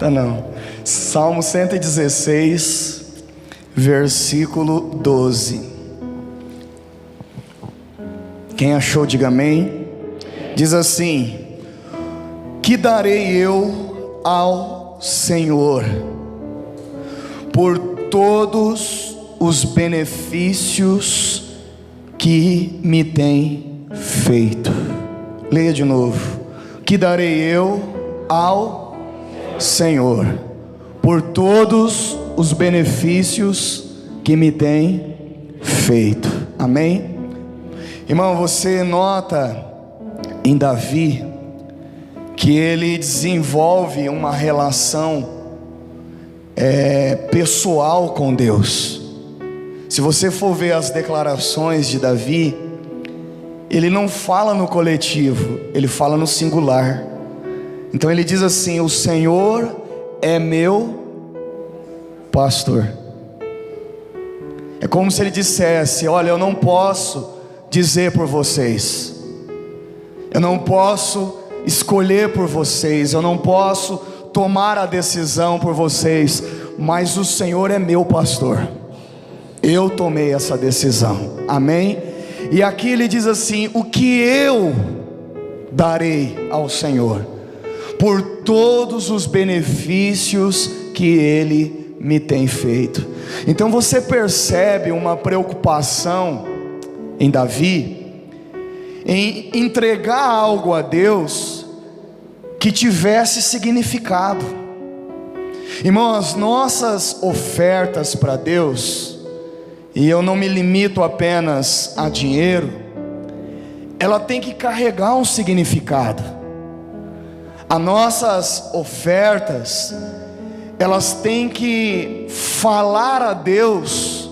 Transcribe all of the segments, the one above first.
Tá não. Salmo 116, versículo 12. Quem achou, diga amém. Diz assim: que darei eu ao Senhor por todos os benefícios que me tem feito. Leia de novo. Que darei eu ao Senhor por todos os benefícios que me tem feito. Amém? Irmão, você nota em Davi que ele desenvolve uma relação pessoal com Deus. Se você for ver as declarações de Davi, ele não fala no coletivo, ele fala no singular. Então ele diz assim: o Senhor é meu pastor. É como se ele dissesse: olha, eu não posso dizer por vocês, eu não posso escolher por vocês, eu não posso tomar a decisão por vocês, mas o Senhor é meu pastor. Eu tomei essa decisão. Amém? E aqui ele diz assim: o que eu darei ao Senhor por todos os benefícios que Ele me tem feito. Então você percebe uma preocupação em Davi em entregar algo a Deus que tivesse significado. Irmão, as nossas ofertas para Deus, e eu não me limito apenas a dinheiro, ela tem que carregar um significado. As nossas ofertas, elas têm que falar a Deus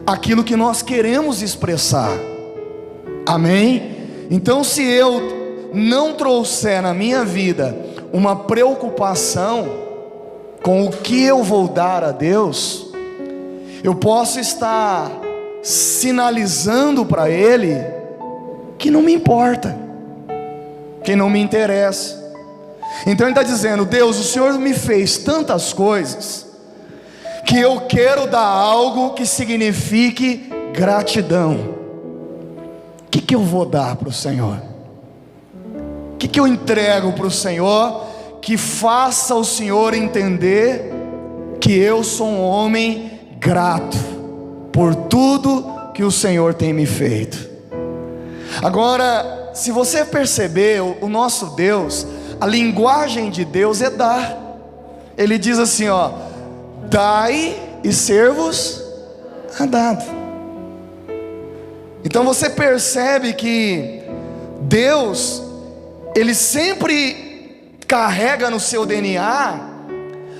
aquilo que nós queremos expressar. Amém? Então, se eu não trouxer na minha vida uma preocupação com o que eu vou dar a Deus, eu posso estar sinalizando para Ele que não me importa, que não me interessa. Então ele está dizendo: Deus, o Senhor me fez tantas coisas que eu quero dar algo que signifique gratidão. O que eu vou dar para o Senhor? O que eu entrego para o Senhor que faça o Senhor entender que eu sou um homem grato por tudo que o Senhor tem me feito? Agora, se você perceber, o nosso Deus, a linguagem de Deus é dar. Ele diz assim, ó: dai e ser-vos dado. Então você percebe que Deus, Ele sempre carrega no seu DNA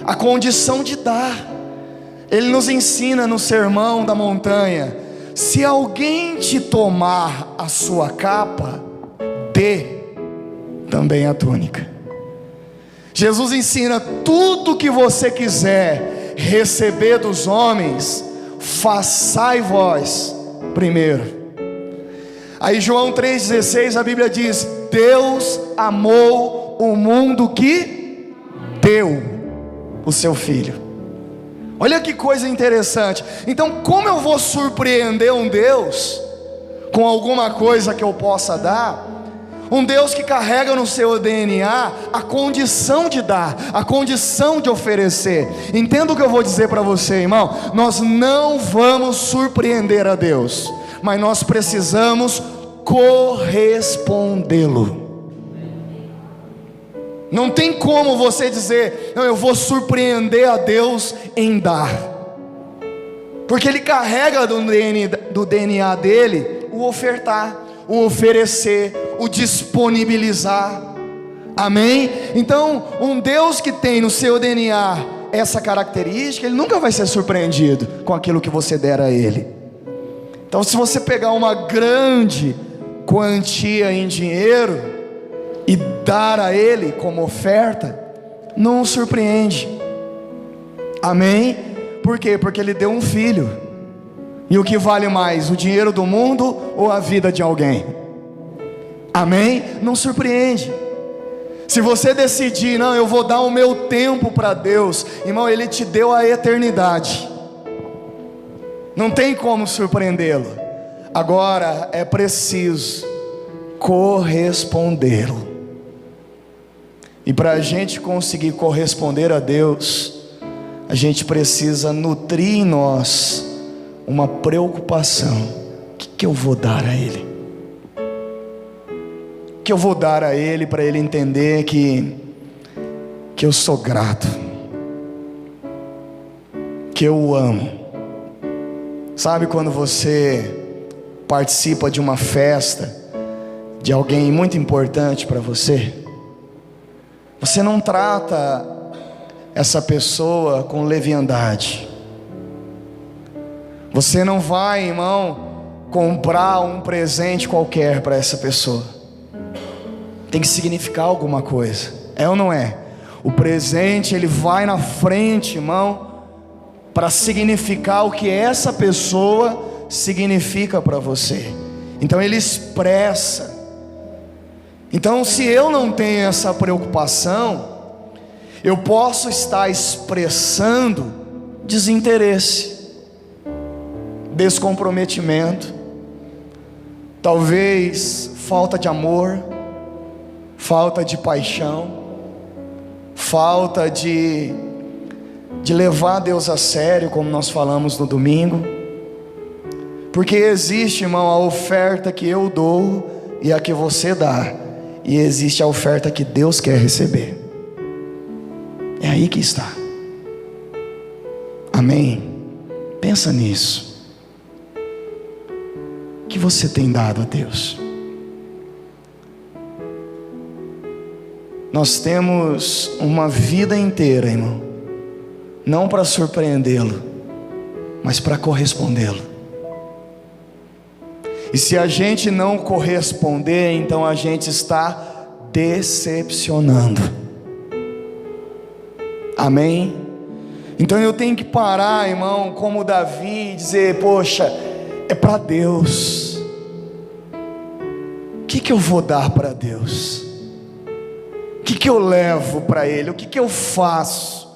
a condição de dar. Ele nos ensina no Sermão da Montanha: se alguém te tomar a sua capa, dê também a túnica. Jesus ensina: tudo que você quiser receber dos homens, façai vós primeiro. Aí João 3,16, a Bíblia diz: Deus amou o mundo que deu o seu Filho. Olha que coisa interessante. Então, como eu vou surpreender um Deus com alguma coisa que eu possa dar? Um Deus que carrega no seu DNA a condição de dar, a condição de oferecer. Entenda o que eu vou dizer para você, irmão. Nós não vamos surpreender a Deus, mas nós precisamos correspondê-lo. Não tem como você dizer: não, eu vou surpreender a Deus em dar, porque Ele carrega do DNA dele o ofertar, o oferecer, o disponibilizar. Amém? Então, um Deus que tem no seu DNA essa característica, Ele nunca vai ser surpreendido com aquilo que você der a Ele. Então, se você pegar uma grande quantia em dinheiro e dar a Ele como oferta, não o surpreende. Amém? Por quê? Porque Ele deu um filho. E o que vale mais, o dinheiro do mundo ou a vida de alguém? Amém? Não surpreende. Se você decidir, não, eu vou dar o meu tempo para Deus, irmão, Ele te deu a eternidade, não tem como surpreendê-lo. Agora é preciso correspondê-lo. E para a gente conseguir corresponder a Deus, a gente precisa nutrir em nós uma preocupação. O que eu vou dar a Ele? O que eu vou dar a Ele para Ele entender que eu sou grato, que eu o amo? Sabe quando você participa de uma festa de alguém muito importante para você? Você não trata essa pessoa com leviandade. Você não vai, irmão, comprar um presente qualquer para essa pessoa. Tem que significar alguma coisa, é ou não é? O presente, ele vai na frente, irmão, para significar o que essa pessoa significa para você. Então ele expressa. Então, se eu não tenho essa preocupação, eu posso estar expressando desinteresse, descomprometimento, talvez falta de amor, falta de paixão, falta de levar Deus a sério, como nós falamos no domingo. Porque existe, irmão, a oferta que eu dou e a que você dá, e existe a oferta que Deus quer receber. É aí que está. Amém? Pensa nisso. O que você tem dado a Deus? Nós temos uma vida inteira, irmão, não para surpreendê-lo, mas para correspondê-lo. E se a gente não corresponder, então a gente está decepcionando. Amém? Então eu tenho que parar, irmão, como Davi, e dizer: poxa, é para Deus. O que eu vou dar para Deus? O que eu levo para Ele? O que eu faço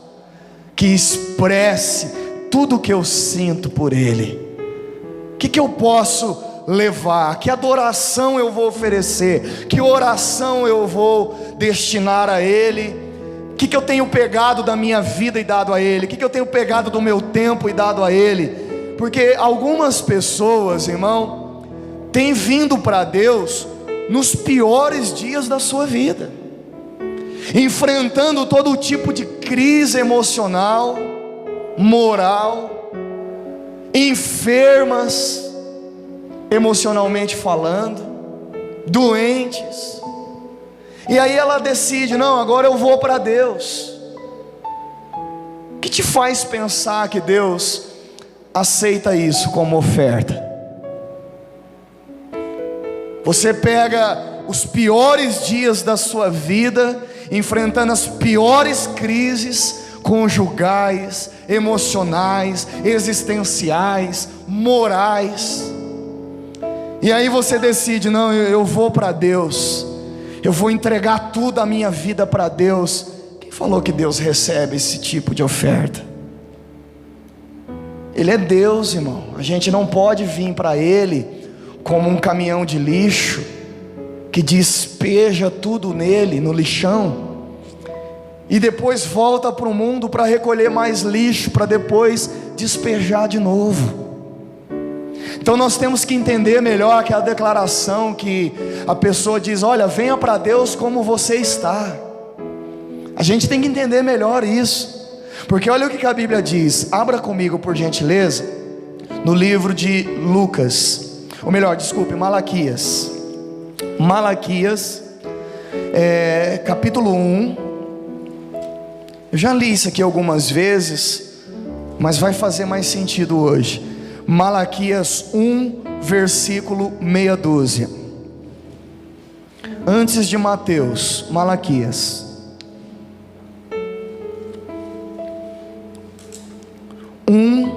que expresse tudo o que eu sinto por Ele? O que eu posso levar? Que adoração eu vou oferecer? Que oração eu vou destinar a Ele? O que eu tenho pegado da minha vida e dado a Ele? O que eu tenho pegado do meu tempo e dado a Ele? Porque algumas pessoas, irmão, têm vindo para Deus nos piores dias da sua vida, enfrentando todo tipo de crise emocional, moral, enfermas, emocionalmente falando, doentes. E aí ela decide: não, agora eu vou para Deus. O que te faz pensar que Deus aceita isso como oferta? Você pega os piores dias da sua vida, enfrentando as piores crises conjugais, emocionais, existenciais, morais, e aí você decide: não, eu vou para Deus, eu vou entregar tudo a minha vida para Deus. Quem falou que Deus recebe esse tipo de oferta? Ele é Deus, irmão. A gente não pode vir para Ele como um caminhão de lixo que despeja tudo nele, no lixão, e depois volta para o mundo para recolher mais lixo, para depois despejar de novo. Então nós temos que entender melhor aquela declaração que a pessoa diz: olha, venha para Deus como você está. A gente tem que entender melhor isso, porque olha o que a Bíblia diz. Abra comigo, por gentileza, no livro de Lucas, ou melhor, desculpe, Malaquias. Malaquias, capítulo 1. Eu já li isso aqui algumas vezes, mas vai fazer mais sentido hoje. Malaquias 1, versículo meia dúzia. Antes de Mateus, Malaquias 1,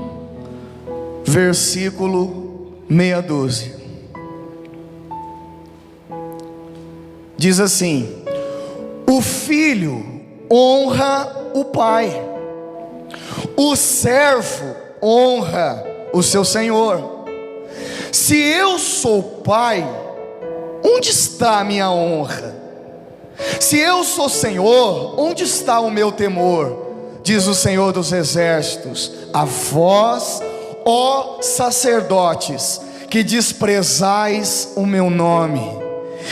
versículo meia dúzia. Diz assim: O filho honra o pai, o servo honra o seu senhor. Se eu sou pai, onde está a minha honra? Se eu sou Senhor, onde está o meu temor? Diz o Senhor dos exércitos: a vós, ó sacerdotes, que desprezais o meu nome,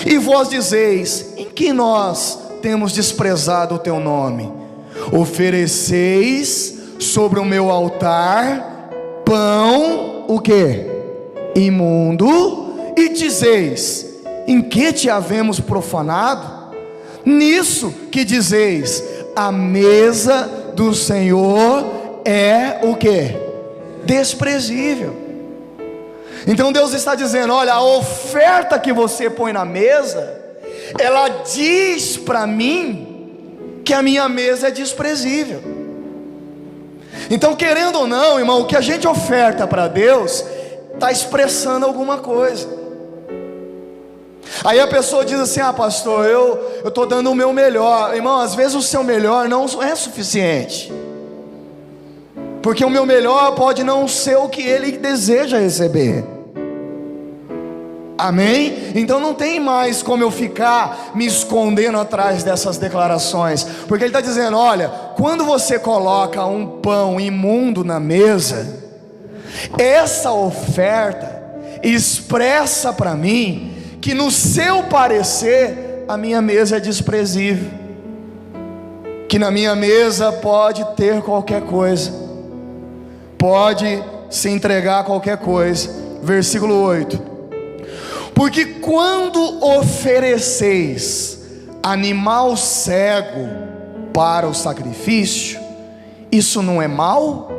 e vós dizeis: em que nós temos desprezado o teu nome? Ofereceis sobre o meu altar pão, o que? Imundo, e dizeis: em que te havemos profanado? Nisso que dizeis: a mesa do Senhor é o que? Desprezível. Então Deus está dizendo: olha, a oferta que você põe na mesa, ela diz para mim que a minha mesa é desprezível. Então, querendo ou não, irmão, o que a gente oferta para Deus está expressando alguma coisa. Aí a pessoa diz assim: ah, pastor, eu estou dando o meu melhor. Irmão, às vezes o seu melhor não é suficiente, porque o meu melhor pode não ser o que ele deseja receber. Amém? Então não tem mais como eu ficar me escondendo atrás dessas declarações, porque ele está dizendo: olha, quando você coloca um pão imundo na mesa, essa oferta expressa para mim que no seu parecer a minha mesa é desprezível, que na minha mesa pode ter qualquer coisa, pode se entregar a qualquer coisa. Versículo 8: porque quando ofereceis animal cego para o sacrifício, isso não é mal?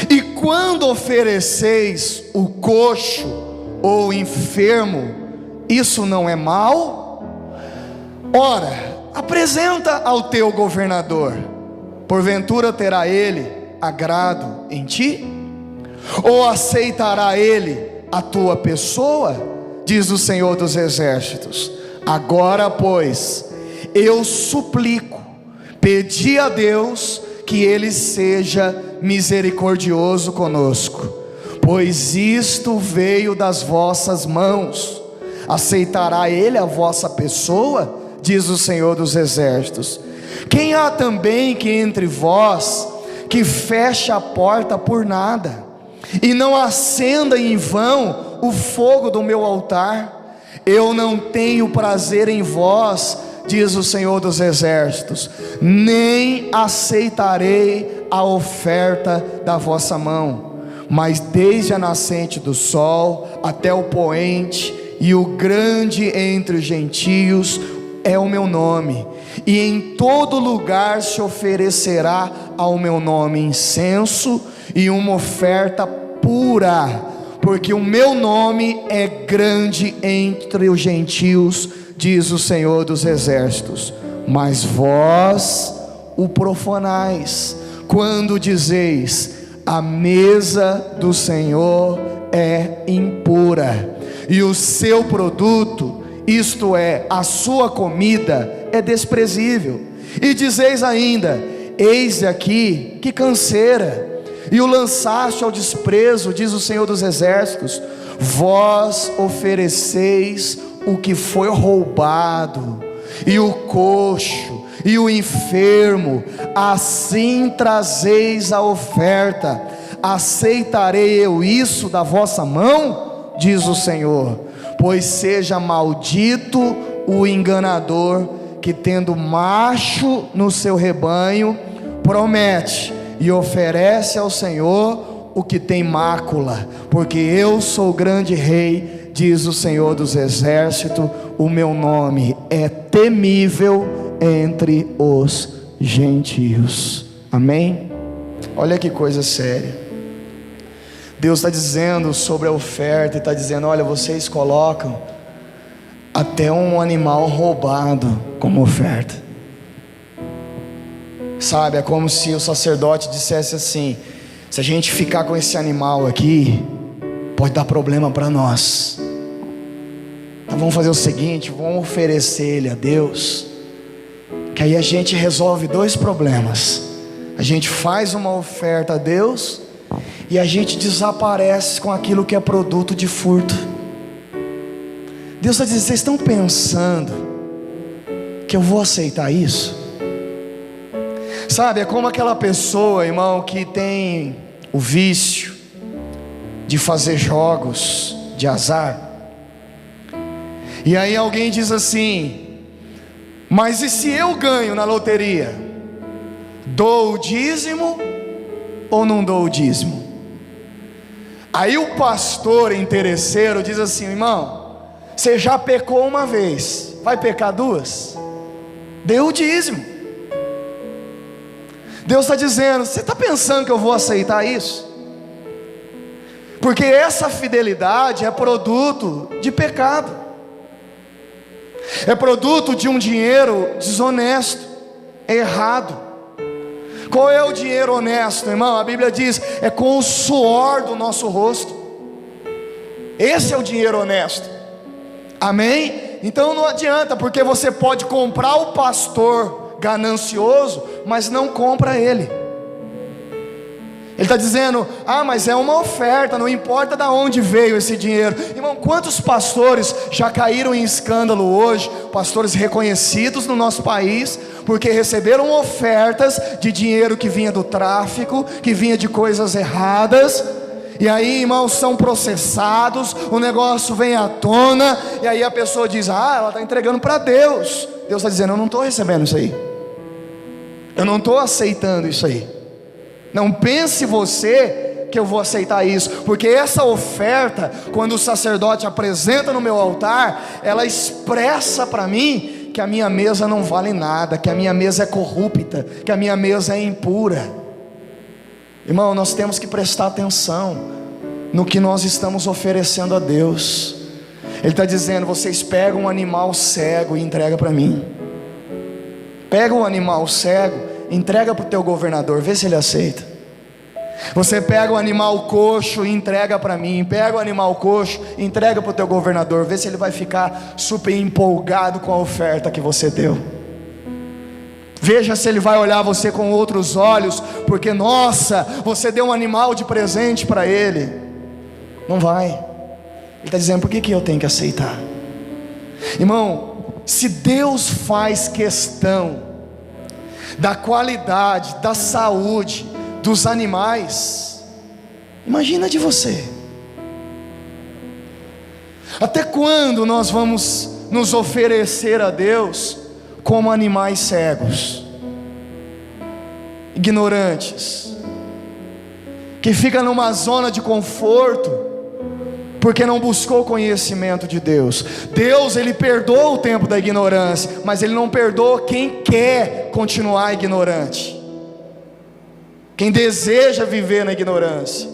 E quando ofereceis o coxo ou o enfermo, isso não é mal? Ora, apresenta ao teu governador, porventura terá ele agrado em ti? Ou aceitará ele a tua pessoa? Diz o Senhor dos exércitos: agora, pois, eu suplico, pedi a Deus que ele seja misericordioso conosco, pois isto veio das vossas mãos. Aceitará ele a vossa pessoa? Diz o Senhor dos exércitos. Quem há também que entre vós que feche a porta por nada, e não acenda em vão o fogo do meu altar? Eu não tenho prazer em vós, diz o Senhor dos exércitos, nem aceitarei a oferta da vossa mão. Mas desde a nascente do sol até o poente, e o grande entre os gentios é o meu nome, e em todo lugar se oferecerá ao meu nome incenso e uma oferta pura, porque o meu nome é grande entre os gentios, diz o Senhor dos exércitos. Mas vós o profanais, quando dizeis: a mesa do Senhor é impura, e o seu produto, isto é, a sua comida, é desprezível. E dizeis ainda: eis aqui que canseira, e o lançaste ao desprezo, diz o Senhor dos exércitos. Vós ofereceis o que foi roubado, e o coxo, e o enfermo, assim trazeis a oferta. Aceitarei eu isso da vossa mão? Diz o Senhor. Pois seja maldito o enganador que, tendo macho no seu rebanho, promete e oferece ao Senhor o que tem mácula. Porque eu sou o grande rei, diz o Senhor dos exércitos, o meu nome é temível entre os gentios. Amém? Olha que coisa séria. Deus está dizendo sobre a oferta, e está dizendo: olha, vocês colocam até um animal roubado como oferta. Sabe, é como se o sacerdote dissesse assim: se a gente ficar com esse animal aqui, pode dar problema para nós. Então vamos fazer o seguinte: vamos oferecer ele a Deus, que aí a gente resolve dois problemas. A gente faz uma oferta a Deus e a gente desaparece com aquilo que é produto de furto. Deus está dizendo: vocês estão pensando que eu vou aceitar isso? Sabe, é como aquela pessoa, irmão, que tem o vício de fazer jogos de azar. E aí alguém diz assim: mas e se eu ganho na loteria? Dou o dízimo ou não dou o dízimo? Aí o pastor interesseiro diz assim: irmão, você já pecou uma vez, vai pecar duas? Dê o dízimo. Deus está dizendo: você está pensando que eu vou aceitar isso? Porque essa fidelidade é produto de pecado, é produto de um dinheiro desonesto, errado. Qual é o dinheiro honesto, irmão? A Bíblia diz: é com o suor do nosso rosto. Esse é o dinheiro honesto. Amém? Então não adianta, porque você pode comprar o pastor ganancioso, mas não compra ele. Ele está dizendo: ah, mas é uma oferta, não importa de onde veio esse dinheiro. Irmão, quantos pastores já caíram em escândalo hoje? Pastores reconhecidos no nosso país, porque receberam ofertas de dinheiro que vinha do tráfico, que vinha de coisas erradas. E aí, irmãos, são processados, o negócio vem à tona, e aí a pessoa diz: ah, ela está entregando para Deus. Deus está dizendo: eu não estou recebendo isso aí, eu não estou aceitando isso aí. Não pense você que eu vou aceitar isso, porque essa oferta, quando o sacerdote apresenta no meu altar, ela expressa para mim que a minha mesa não vale nada, que a minha mesa é corrupta, que a minha mesa é impura. Irmão, nós temos que prestar atenção no que nós estamos oferecendo a Deus. Ele está dizendo: vocês pegam um animal cego e entregam para mim. Pega um animal cego, entrega para o teu governador, vê se ele aceita. Você pega o animal coxo e entrega para mim. Pega o animal coxo, entrega para o teu governador, vê se ele vai ficar super empolgado com a oferta que você deu. Veja se ele vai olhar você com outros olhos, porque nossa, você deu um animal de presente para ele. Não vai. Ele está dizendo: por que eu tenho que aceitar? Irmão, se Deus faz questão da qualidade, da saúde dos animais, imagina de você. Até quando nós vamos nos oferecer a Deus como animais cegos, ignorantes, que fica numa zona de conforto, porque não buscou conhecimento de Deus? Deus, Ele perdoa o tempo da ignorância, mas Ele não perdoa quem quer continuar ignorante, quem deseja viver na ignorância.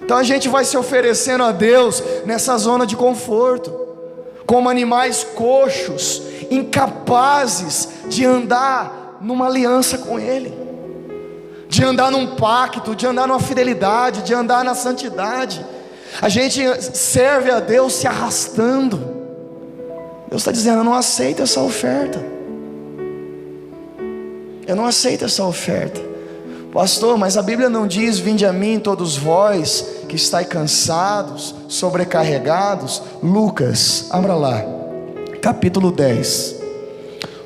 Então a gente vai se oferecendo a Deus nessa zona de conforto, como animais coxos, incapazes de andar numa aliança com Ele, de andar num pacto, de andar numa fidelidade, de andar na santidade. A gente serve a Deus se arrastando. Deus está dizendo: eu não aceito essa oferta. Eu não aceito essa oferta. Pastor, mas a Bíblia não diz: vinde a mim todos vós que estáis cansados, sobrecarregados? Lucas, abra lá, capítulo 10.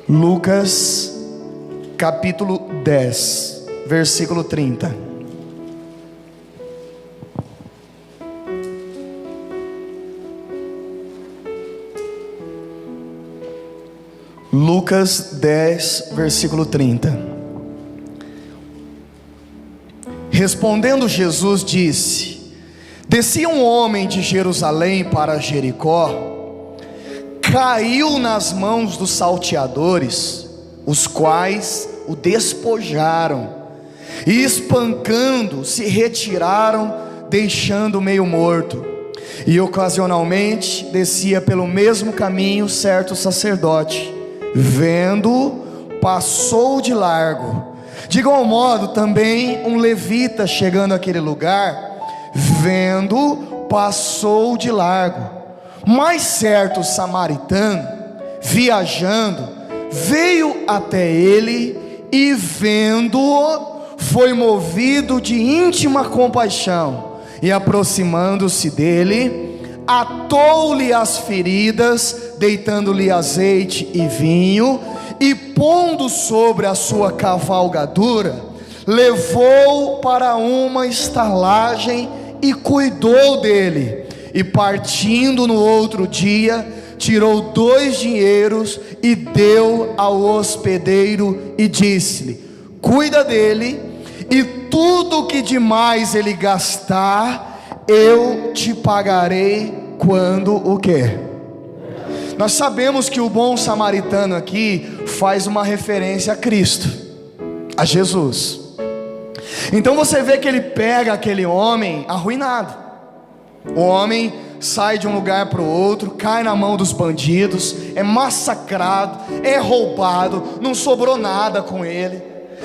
Lucas, capítulo 10, versículo 30. Lucas 10, versículo 30. Respondendo Jesus disse: descia um homem de Jerusalém para Jericó, caiu nas mãos dos salteadores, os quais o despojaram, e espancando se retiraram, deixando meio morto. E ocasionalmente descia pelo mesmo caminho certo sacerdote, vendo, passou de largo. De igual modo também um levita, chegando àquele lugar, vendo, passou de largo. Mas certo samaritano, viajando, veio até ele e, vendo-o, foi movido de íntima compaixão, e aproximando-se dele, atou-lhe as feridas, deitando-lhe azeite e vinho, e pondo sobre a sua cavalgadura, levou-o para uma estalagem e cuidou dele. E partindo no outro dia, tirou 2 dinheiros e deu ao hospedeiro e disse-lhe: cuida dele, e tudo que demais ele gastar, eu te pagarei quando o quê? Nós sabemos que o bom samaritano aqui faz uma referência a Cristo, a Jesus. Então você vê que ele pega aquele homem arruinado. O homem sai de um lugar para o outro, cai na mão dos bandidos, é massacrado, é roubado, não sobrou nada com ele,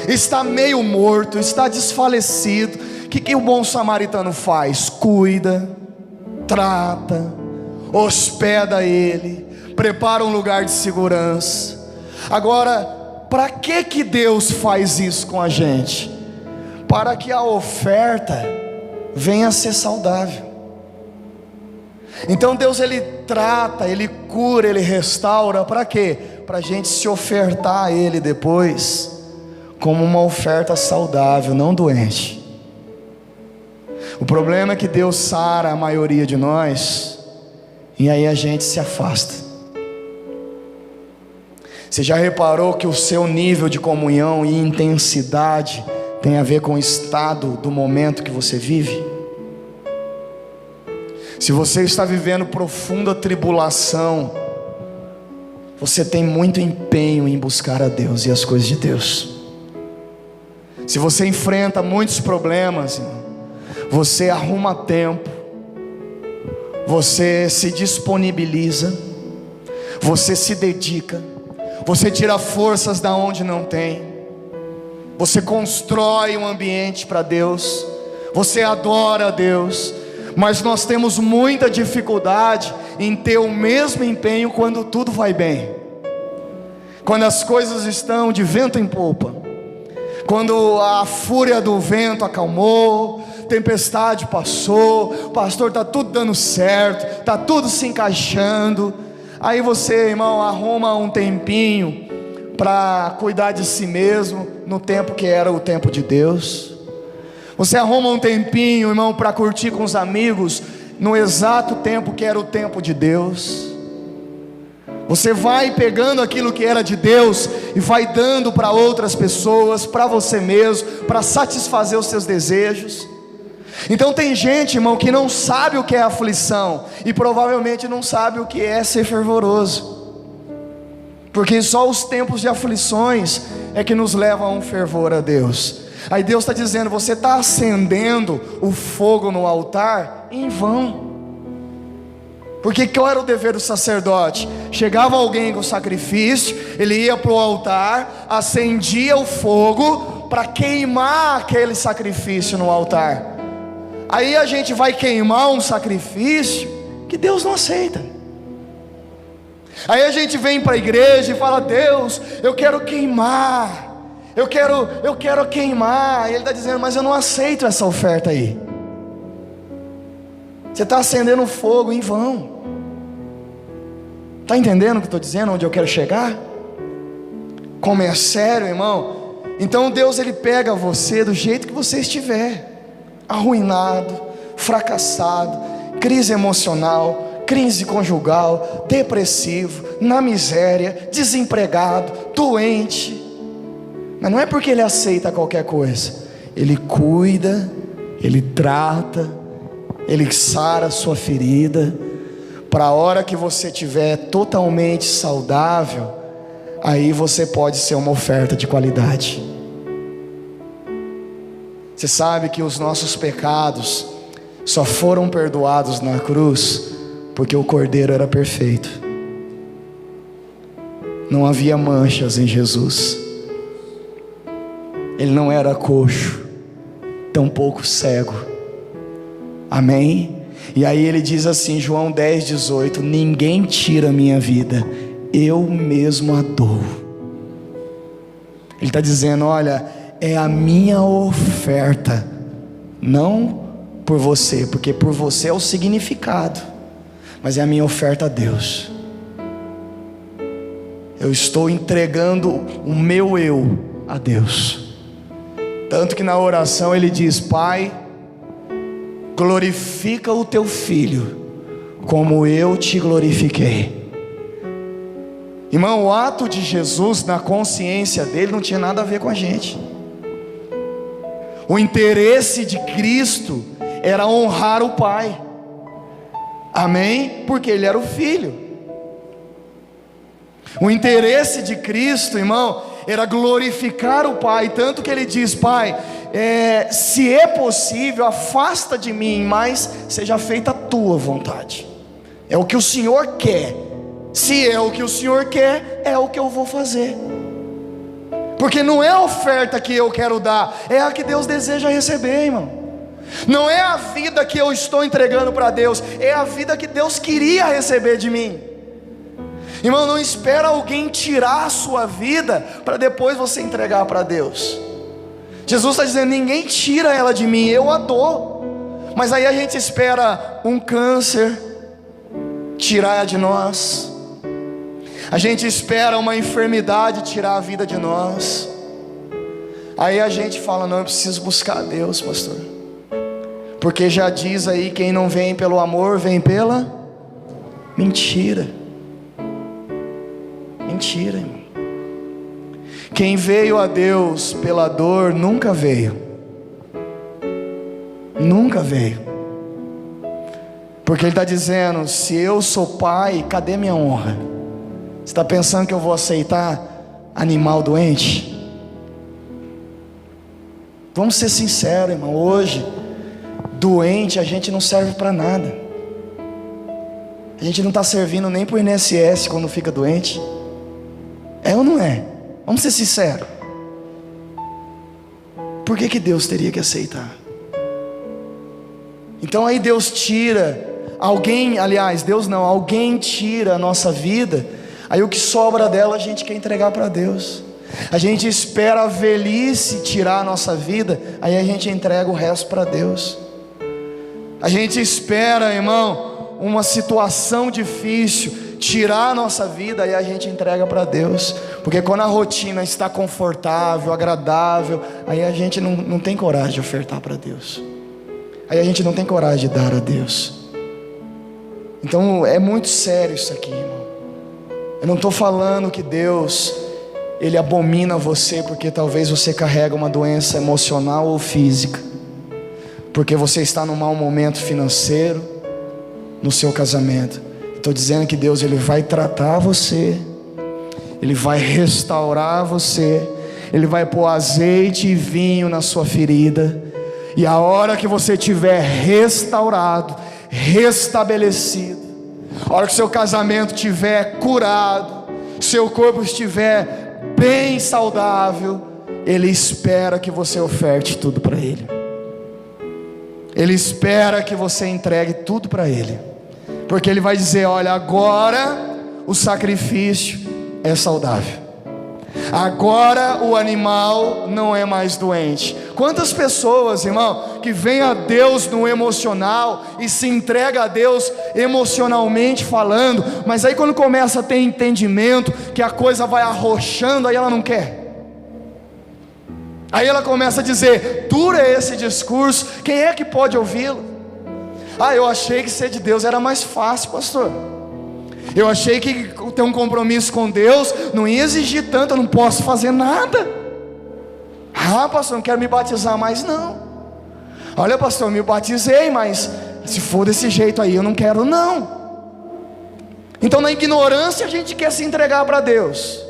está meio morto, está desfalecido. O que o bom samaritano faz? Cuida, trata, hospeda ele, prepara um lugar de segurança. Agora, para que Deus faz isso com a gente? Para que a oferta venha a ser saudável. Então Deus, ele trata, ele cura, ele restaura. Para quê? Para a gente se ofertar a ele depois como uma oferta saudável, não doente. O problema é que Deus sara a maioria de nós, e aí a gente se afasta. Você já reparou que o seu nível de comunhão e intensidade tem a ver com o estado do momento que você vive? Se você está vivendo profunda tribulação, você tem muito empenho em buscar a Deus e as coisas de Deus. Se você enfrenta muitos problemas, irmão, você arruma tempo, você se disponibiliza, você se dedica, você tira forças da onde não tem, você constrói um ambiente para Deus, você adora a Deus. Mas nós temos muita dificuldade em ter o mesmo empenho quando tudo vai bem, quando as coisas estão de vento em popa, quando a fúria do vento acalmou, tempestade passou, pastor, está tudo dando certo, está tudo se encaixando. Aí você, irmão, arruma um tempinho para cuidar de si mesmo no tempo que era o tempo de Deus. Você arruma um tempinho, irmão, para curtir com os amigos no exato tempo que era o tempo de Deus. Você vai pegando aquilo que era de Deus e vai dando para outras pessoas, para você mesmo, para satisfazer os seus desejos. Então tem gente, irmão, que não sabe o que é aflição e provavelmente não sabe o que é ser fervoroso, porque só os tempos de aflições é que nos levam a um fervor a Deus. Aí Deus está dizendo: você está acendendo o fogo no altar em vão. Porque qual era o dever do sacerdote? Chegava alguém com sacrifício, ele ia para o altar, acendia o fogo para queimar aquele sacrifício no altar. Aí a gente vai queimar um sacrifício que Deus não aceita. Aí a gente vem para a igreja e fala: Deus, eu quero queimar, eu quero queimar. E Ele está dizendo: mas eu não aceito essa oferta aí. Você está acendendo fogo em vão. Está entendendo o que eu estou dizendo? Onde eu quero chegar? Como é sério, irmão? Então Deus, Ele pega você do jeito que você estiver, arruinado, fracassado, crise emocional, crise conjugal, depressivo, na miséria, desempregado, doente. Mas não é porque Ele aceita qualquer coisa. Ele cuida, Ele trata, Ele sara a sua ferida, para a hora que você estiver totalmente saudável, aí você pode ser uma oferta de qualidade. Você sabe que os nossos pecados só foram perdoados na cruz porque o Cordeiro era perfeito. Não havia manchas em Jesus. Ele não era coxo, tampouco cego. Amém? E aí ele diz assim, João 10:18: ninguém tira a minha vida, eu mesmo a dou. Ele está dizendo: olha, é a minha oferta, não por você, porque por você é o significado, mas é a minha oferta a Deus. Eu estou entregando o meu eu a Deus. Tanto que na oração ele diz: Pai, glorifica o teu filho como eu te glorifiquei. Irmão, o ato de Jesus na consciência dele não tinha nada a ver com a gente. O interesse de Cristo era honrar o Pai. Amém? Porque ele era o Filho. O interesse de Cristo, irmão, era glorificar o Pai. Tanto que ele diz: Pai, se é possível, afasta de mim, mas seja feita a tua vontade. É o que o Senhor quer. Se é o que o Senhor quer, é o que eu vou fazer. Porque não é a oferta que eu quero dar, é a que Deus deseja receber, irmão. Não é a vida que eu estou entregando para Deus, é a vida que Deus queria receber de mim. Irmão, não espera alguém tirar a sua vida para depois você entregar para Deus. Jesus está dizendo: ninguém tira ela de mim, eu a dou. Mas aí a gente espera um câncer tirar de nós. A gente espera uma enfermidade tirar a vida de nós. Aí a gente fala: não, eu preciso buscar a Deus, pastor. Porque já diz aí: quem não vem pelo amor, vem pela mentira. Mentira, irmão. Quem veio a Deus pela dor, nunca veio. Nunca veio. Porque ele está dizendo: se eu sou pai, cadê minha honra? Você está pensando que eu vou aceitar animal doente? Vamos ser sinceros, irmão. Hoje, doente a gente não serve para nada. A gente não está servindo nem para o INSS quando fica doente. É ou não é? Vamos ser sinceros. Por que Deus teria que aceitar? Então aí Deus tira alguém, aliás, Deus não, alguém tira a nossa vida. Aí o que sobra dela a gente quer entregar para Deus. A gente espera a velhice tirar a nossa vida, aí a gente entrega o resto para Deus. A gente espera, irmão, uma situação difícil tirar a nossa vida, aí a gente entrega para Deus. Porque quando a rotina está confortável, agradável, aí a gente não tem coragem de ofertar para Deus. Aí a gente não tem coragem de dar a Deus. Então é muito sério isso aqui, irmão. Eu não estou falando que Deus, Ele abomina você porque talvez você carrega uma doença emocional ou física, porque você está num mau momento financeiro, no seu casamento. Estou dizendo que Deus, Ele vai tratar você, Ele vai restaurar você, Ele vai pôr azeite e vinho na sua ferida, e a hora que você estiver restaurado, restabelecido, a hora que seu casamento estiver curado, seu corpo estiver bem saudável, Ele espera que você oferte tudo para Ele. Ele espera que você entregue tudo para Ele, porque Ele vai dizer: olha, agora o sacrifício é saudável, agora o animal não é mais doente. Quantas pessoas, irmão, que vêm a Deus no emocional e se entrega a Deus emocionalmente falando, mas aí quando começa a ter entendimento, que a coisa vai arrochando, aí ela não quer. Aí ela começa a dizer: duro é esse discurso, quem é que pode ouvi-lo? Ah, eu achei que ser de Deus era mais fácil, pastor. Eu achei que ter um compromisso com Deus não ia exigir tanto, eu não posso fazer nada. Ah, pastor, não quero me batizar mais não. Olha, pastor, eu me batizei, mas se for desse jeito aí, eu não quero não. Então na ignorância a gente quer se entregar para Deus.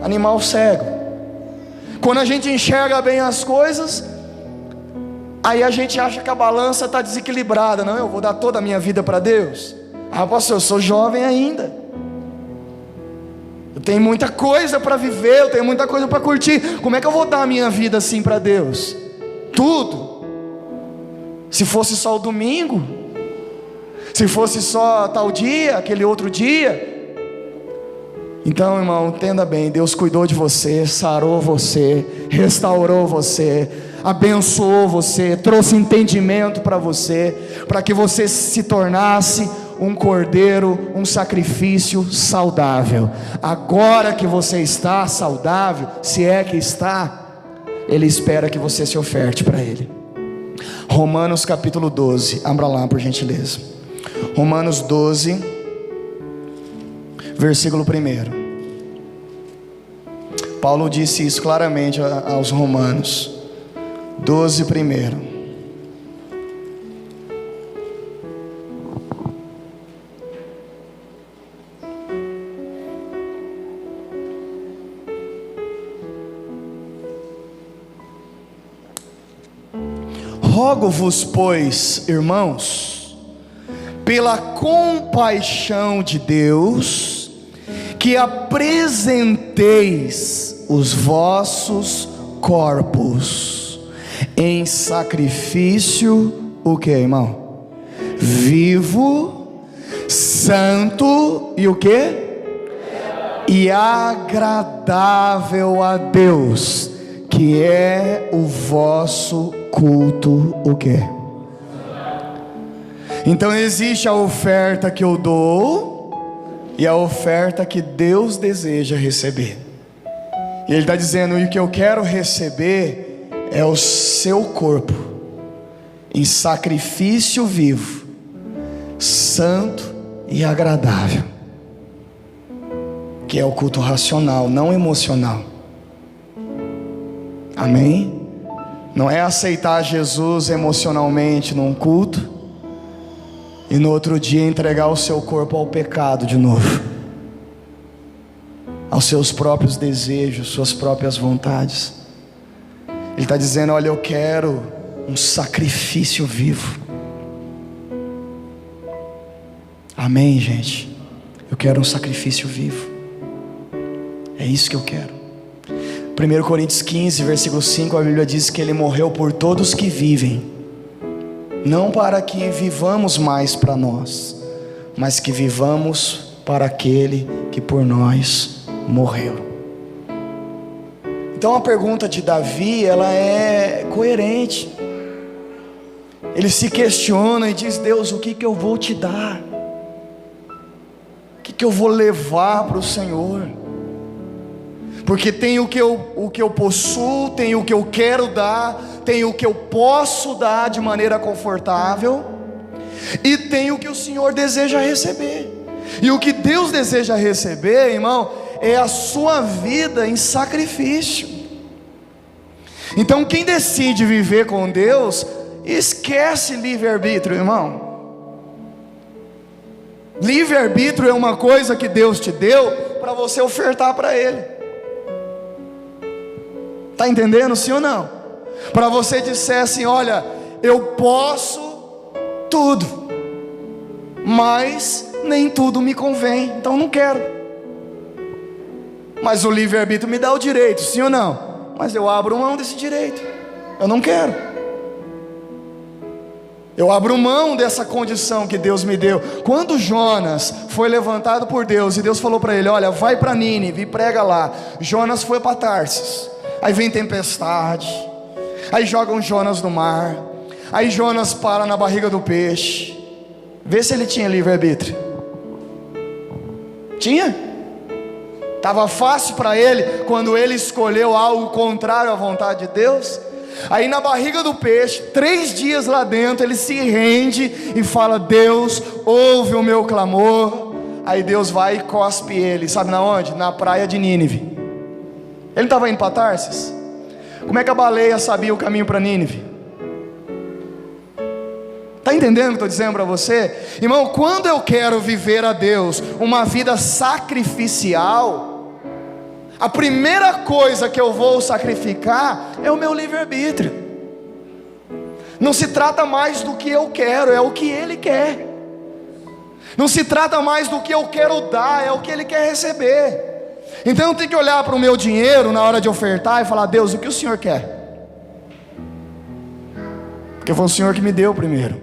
Animal cego. Quando a gente enxerga bem as coisas, aí a gente acha que a balança está desequilibrada. Não, eu vou dar toda a minha vida para Deus. Ah, pastor, eu sou jovem ainda, eu tenho muita coisa para viver, eu tenho muita coisa para curtir. Como é que eu vou dar a minha vida assim para Deus? Tudo. Se fosse só o domingo, se fosse só tal dia, aquele outro dia. Então, irmão, entenda bem, Deus cuidou de você, sarou você, restaurou você, abençoou você, trouxe entendimento para você, para que você se tornasse um cordeiro, um sacrifício saudável. Agora que você está saudável, se é que está, Ele espera que você se oferte para Ele. Romanos capítulo 12, abra lá por gentileza. Romanos 12, versículo 1. Paulo disse isso claramente aos Romanos. 12, 1. Rogo-vos, pois, irmãos, pela compaixão de Deus, que apresenteis os vossos corpos em sacrifício, o que, irmão? Vivo, santo e o que? E agradável a Deus, que é o vosso culto, o que? Então existe a oferta que eu dou e a oferta que Deus deseja receber. E Ele está dizendo: e o que eu quero receber é o seu corpo em sacrifício vivo, santo e agradável, que é o culto racional, não emocional. Amém? Não é aceitar Jesus emocionalmente num culto e no outro dia entregar o seu corpo ao pecado de novo, aos seus próprios desejos, suas próprias vontades. Ele está dizendo: olha, eu quero um sacrifício vivo. Amém, gente? Eu quero um sacrifício vivo. É isso que eu quero. 1 Coríntios 15, versículo 5, a Bíblia diz que Ele morreu por todos que vivem, não para que vivamos mais para nós, mas que vivamos para aquele que por nós morreu. Então a pergunta de Davi, ela é coerente. Ele se questiona e diz: Deus, o que eu vou te dar? O que eu vou levar para o Senhor? Porque tem o que eu possuo, tem o que eu quero dar, tem o que eu posso dar de maneira confortável, e tem o que o Senhor deseja receber. E o que Deus deseja receber, irmão, é a sua vida em sacrifício. Então quem decide viver com Deus, esquece livre-arbítrio, irmão. Livre-arbítrio é uma coisa que Deus te deu para você ofertar para Ele. Está entendendo, sim ou não? Para você disser assim: olha, eu posso tudo, mas nem tudo me convém, então não quero. Mas o livre-arbítrio me dá o direito, sim ou não? Mas eu abro mão desse direito, eu não quero. Eu abro mão dessa condição que Deus me deu. Quando Jonas foi levantado por Deus e Deus falou para ele: olha, vai para Nínive e prega lá. Jonas foi para Tarsis. Aí vem tempestade, aí jogam Jonas no mar, aí Jonas para na barriga do peixe. Vê se ele tinha livre-arbítrio. Tinha? Estava fácil para ele quando ele escolheu algo contrário à vontade de Deus. Aí na barriga do peixe, 3 dias lá dentro, ele se rende e fala: Deus, ouve o meu clamor. Aí Deus vai e cospe ele, sabe na onde? Na praia de Nínive. Ele estava indo para Tarsis. Como é que a baleia sabia o caminho para Nínive? Está entendendo o que estou dizendo para você? Irmão, quando eu quero viver a Deus uma vida sacrificial, a primeira coisa que eu vou sacrificar é o meu livre-arbítrio. Não se trata mais do que eu quero, é o que Ele quer. Não se trata mais do que eu quero dar, é o que Ele quer receber. Então eu tenho que olhar para o meu dinheiro na hora de ofertar e falar: Deus, o que o Senhor quer? Porque foi o Senhor que me deu primeiro.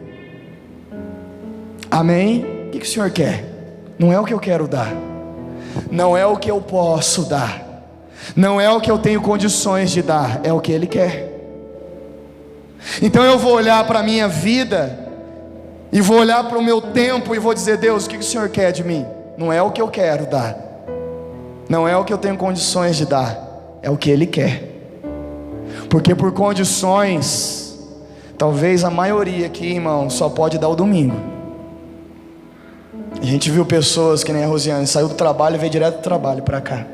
Amém? O que o Senhor quer? Não é o que eu quero dar. Não é o que eu posso dar, não é o que eu tenho condições de dar, é o que Ele quer. Então eu vou olhar para a minha vida, e vou olhar para o meu tempo, e vou dizer: Deus, o que o Senhor quer de mim? Não é o que eu quero dar, não é o que eu tenho condições de dar, é o que Ele quer. Porque por condições, talvez a maioria aqui, irmão, só pode dar o domingo. A gente viu pessoas que nem a Rosiane, saiu do trabalho e veio direto do trabalho para cá.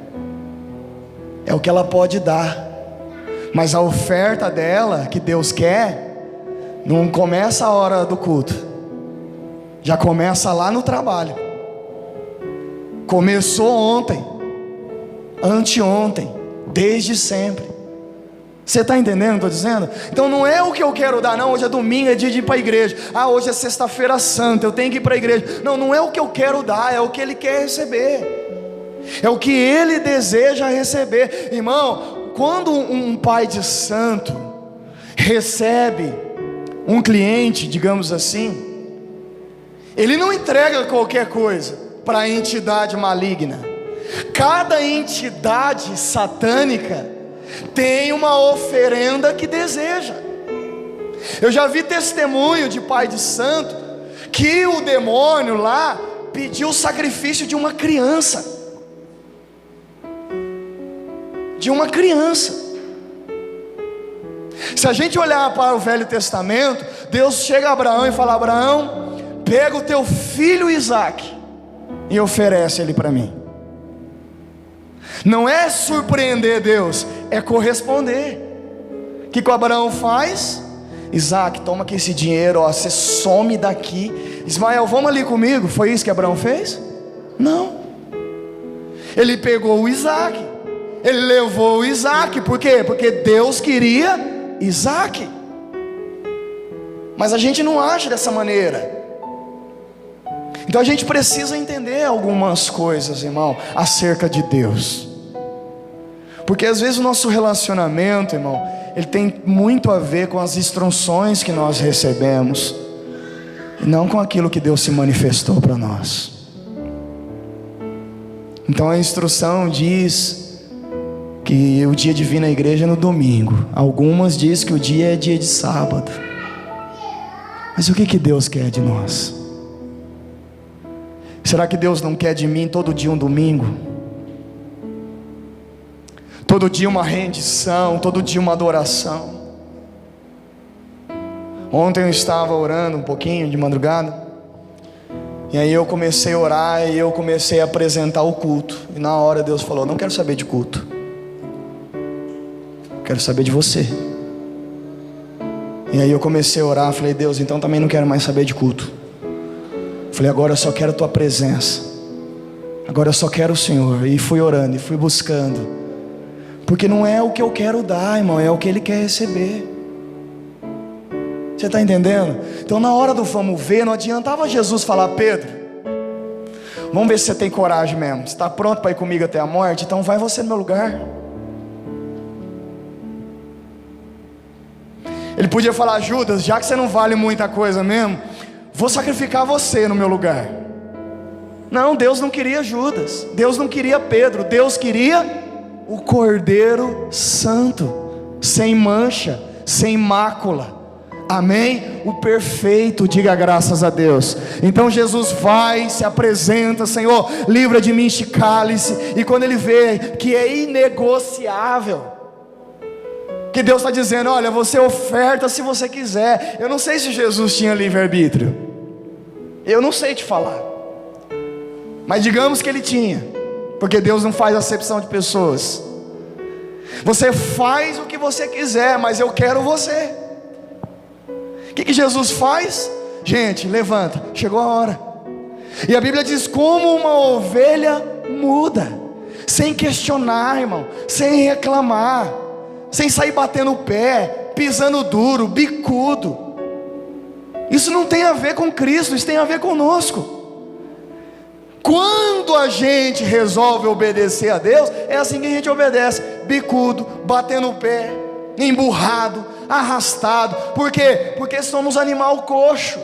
É o que ela pode dar, mas a oferta dela, que Deus quer, não começa a hora do culto, já começa lá no trabalho. Começou ontem, anteontem, desde sempre. Você está entendendo o que eu estou dizendo? Então não é o que eu quero dar, não. Hoje é domingo, é dia de ir para a igreja. Hoje é sexta-feira santa, eu tenho que ir para a igreja. Não, não é o que eu quero dar, é o que Ele quer receber, é o que Ele deseja receber. Irmão, quando um pai de santo recebe um cliente, digamos assim, ele não entrega qualquer coisa para a entidade maligna. Cada entidade satânica tem uma oferenda que deseja. Eu já vi testemunho de pai de santo que o demônio lá pediu o sacrifício de uma criança. De uma criança. Se a gente olhar para o Velho Testamento, Deus chega a Abraão e fala: Abraão, pega o teu filho Isaque e oferece ele para mim. Não é surpreender Deus, é corresponder. O que o Abraão faz? Isaque, toma aqui esse dinheiro, ó, você some daqui. Ismael, vamos ali comigo. Foi isso que Abraão fez? Não. Ele pegou o Isaque, ele levou o Isaque. Por quê? Porque Deus queria Isaque. Mas a gente não age dessa maneira. Então a gente precisa entender algumas coisas, irmão, acerca de Deus. Porque às vezes o nosso relacionamento, irmão, ele tem muito a ver com as instruções que nós recebemos, e não com aquilo que Deus se manifestou para nós. Então a instrução diz que o dia de vir na igreja é no domingo. Algumas diz que o dia é dia de sábado. Mas o que Deus quer de nós? Será que Deus não quer de mim todo dia um domingo? Todo dia uma rendição, todo dia uma adoração. Ontem eu estava orando um pouquinho de madrugada, e aí eu comecei a orar e eu comecei a apresentar o culto. E na hora Deus falou: não quero saber de culto, quero saber de você. E aí eu comecei a orar, falei: Deus, então também não quero mais saber de culto. Falei: agora eu só quero a tua presença, agora eu só quero o Senhor. E fui orando e fui buscando, porque não é o que eu quero dar, irmão, é o que Ele quer receber. Você está entendendo? Então na hora do vamos ver, não adiantava Jesus falar: Pedro, vamos ver se você tem coragem mesmo, você está pronto para ir comigo até a morte? Então vai você no meu lugar. Ele podia falar: Judas, já que você não vale muita coisa mesmo, vou sacrificar você no meu lugar. Não, Deus não queria Judas, Deus não queria Pedro, Deus queria o Cordeiro Santo, sem mancha, sem mácula. Amém? O perfeito, diga graças a Deus. Então Jesus vai, se apresenta: Senhor, livra de mim este cálice. E quando ele vê que é inegociável, que Deus está dizendo: olha, você oferta se você quiser. Eu não sei se Jesus tinha livre-arbítrio, eu não sei te falar, mas digamos que ele tinha, porque Deus não faz acepção de pessoas. Você faz o que você quiser, mas eu quero você. O que Jesus faz? Gente, levanta, chegou a hora. E a Bíblia diz: como uma ovelha muda, sem questionar, irmão, sem reclamar, sem sair batendo o pé, pisando duro, bicudo. Isso não tem a ver com Cristo, isso tem a ver conosco. Quando a gente resolve obedecer a Deus, é assim que a gente obedece: bicudo, batendo o pé, emburrado, arrastado. Por quê? Porque somos animal coxo.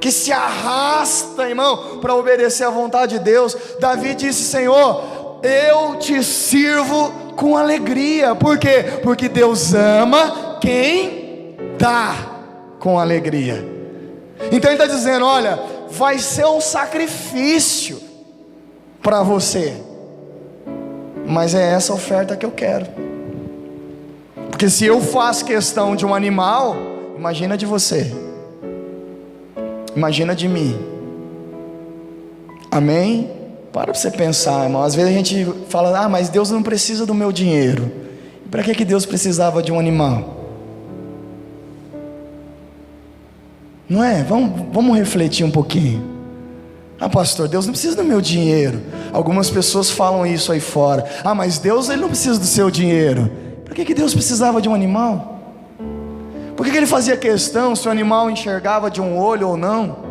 que se arrasta, irmão, para obedecer à vontade de Deus. Davi disse: Senhor, eu te sirvo com alegria. Por quê? Porque Deus ama quem dá com alegria. Então ele está dizendo: olha, vai ser um sacrifício para você, mas é essa oferta que eu quero. Porque se eu faço questão de um animal, imagina de você, imagina de mim. Amém? Para você pensar, irmão. Às vezes a gente fala: ah, mas Deus não precisa do meu dinheiro. Para que Deus precisava de um animal? Não é? Vamos refletir um pouquinho. Ah, pastor, Deus não precisa do meu dinheiro. Algumas pessoas falam isso aí fora. Ah, mas Deus, Ele não precisa do seu dinheiro. Para que Deus precisava de um animal? Por que Ele fazia questão se o animal enxergava de um olho ou não?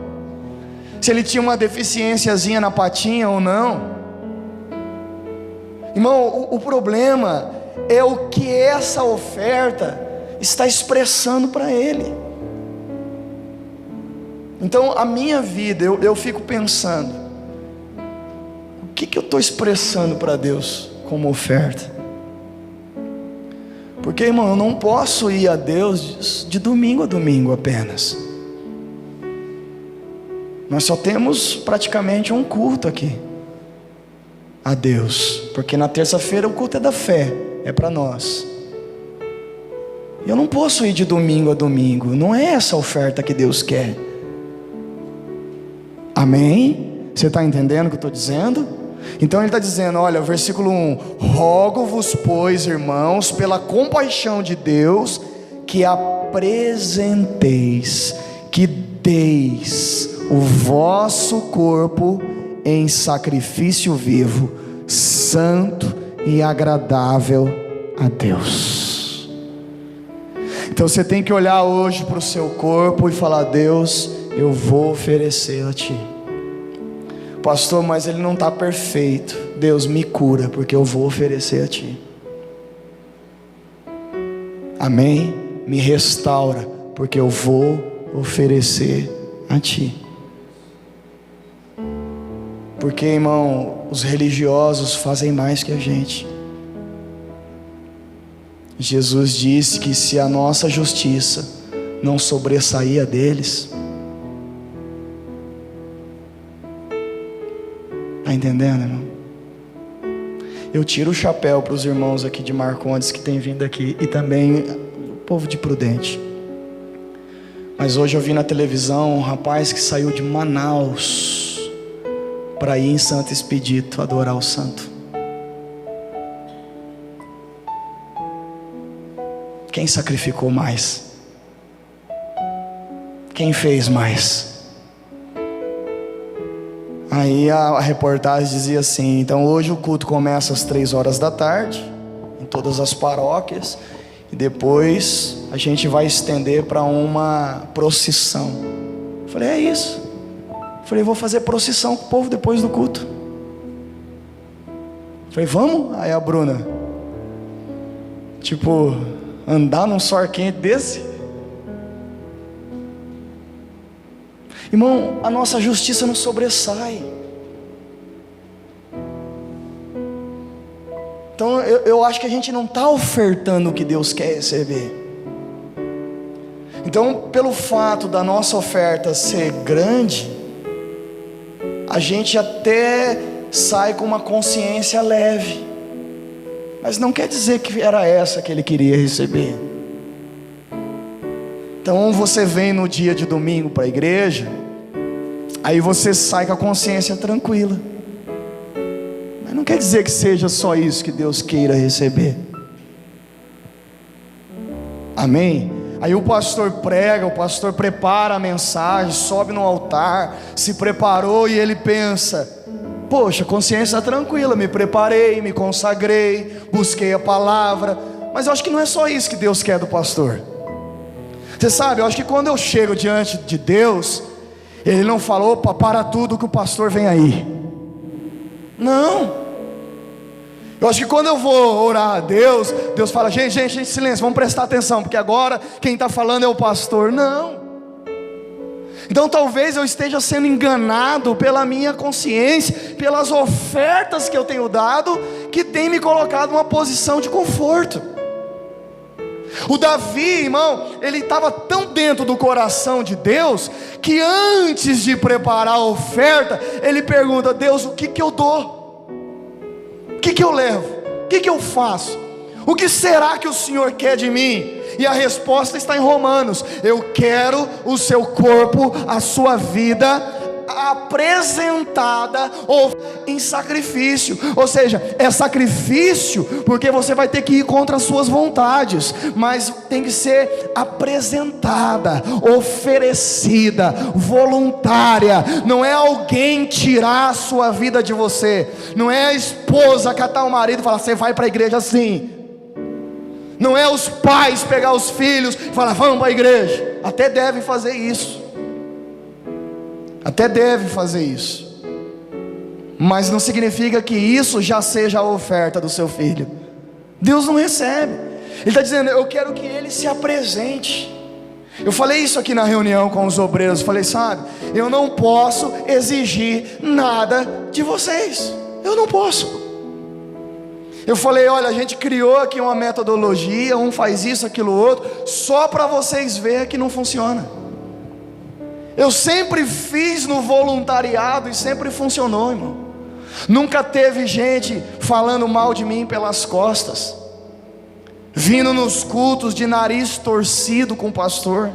Se ele tinha uma deficiênciazinha na patinha ou não? Irmão, o problema é o que essa oferta está expressando para Ele. Então a minha vida, eu fico pensando: o que eu estou expressando para Deus como oferta? Porque, irmão, eu não posso ir a Deus de domingo a domingo apenas. Nós só temos praticamente um culto aqui a Deus, porque na terça-feira o culto é da fé, é para nós. Eu não posso ir de domingo a domingo. Não é essa oferta que Deus quer. Amém? Você está entendendo o que eu estou dizendo? Então ele está dizendo, olha, versículo 1: rogo-vos, pois, irmãos, pela compaixão de Deus, que apresenteis, que deis o vosso corpo em sacrifício vivo, santo e agradável a Deus. Então você tem que olhar hoje para o seu corpo e falar: Deus, eu vou oferecer a Ti. Pastor, mas ele não está perfeito. Deus, me cura, porque eu vou oferecer a Ti. Amém? Me restaura, porque eu vou oferecer a Ti. Porque, irmão, os religiosos fazem mais que a gente. Jesus disse que se a nossa justiça não sobressair a deles, está entendendo, irmão? Eu tiro o chapéu para os irmãos aqui de Marcondes que têm vindo aqui, e também o povo de Prudente. Mas hoje eu vi na televisão um rapaz que saiu de Manaus para ir em Santo Expedito adorar o santo. Quem sacrificou mais? Quem fez mais? Aí a reportagem dizia assim: então hoje o culto começa às 3 horas da tarde, em todas as paróquias, e depois a gente vai estender para uma procissão. Eu falei: é isso. Eu falei: vou fazer procissão com o povo depois do culto. Eu falei: vamos? Aí a Bruna, tipo, andar num suor quente desse? Irmão, a nossa justiça não sobressai. Então eu acho que a gente não está ofertando o que Deus quer receber. Então, pelo fato da nossa oferta ser grande, a gente até sai com uma consciência leve, mas não quer dizer que era essa que Ele queria receber. Então você vem no dia de domingo para a igreja, aí você sai com a consciência tranquila, mas não quer dizer que seja só isso que Deus queira receber. Amém? Aí o pastor prega, o pastor prepara a mensagem, sobe no altar, se preparou, e ele pensa: poxa, consciência tranquila, me preparei, me consagrei, busquei a palavra. Mas eu acho que não é só isso que Deus quer do pastor. Você sabe, eu acho que quando eu chego diante de Deus, Ele não falou: opa, para tudo que o pastor vem aí. Não. Eu acho que quando eu vou orar a Deus, Deus fala: gente, silêncio, vamos prestar atenção, porque agora quem está falando é o pastor. Não. Então talvez eu esteja sendo enganado pela minha consciência, pelas ofertas que eu tenho dado, que tem me colocado numa posição de conforto. O Davi, irmão, ele estava tão dentro do coração de Deus, que antes de preparar a oferta, ele pergunta: Deus, o que eu dou? O que eu levo? O que eu faço? O que será que o Senhor quer de mim? E a resposta está em Romanos: eu quero o seu corpo, a sua vida apresentada em sacrifício. Ou seja, é sacrifício porque você vai ter que ir contra as suas vontades, mas tem que ser apresentada, oferecida, voluntária. Não é alguém tirar a sua vida de você, não é a esposa catar o marido e falar: você vai para a igreja assim. Não é os pais pegar os filhos e falar: vamos para a igreja. Até deve fazer isso, mas não significa que isso já seja a oferta do seu filho. Deus não recebe. Ele está dizendo: eu quero que ele se apresente. Eu falei isso aqui na reunião com os obreiros. Falei: sabe, eu não posso exigir nada de vocês. Eu não posso. Eu falei: olha, a gente criou aqui uma metodologia, um faz isso, aquilo, outro, só para vocês verem que não funciona. Eu sempre fiz no voluntariado e sempre funcionou, irmão. Nunca teve gente falando mal de mim pelas costas, vindo nos cultos de nariz torcido com o pastor.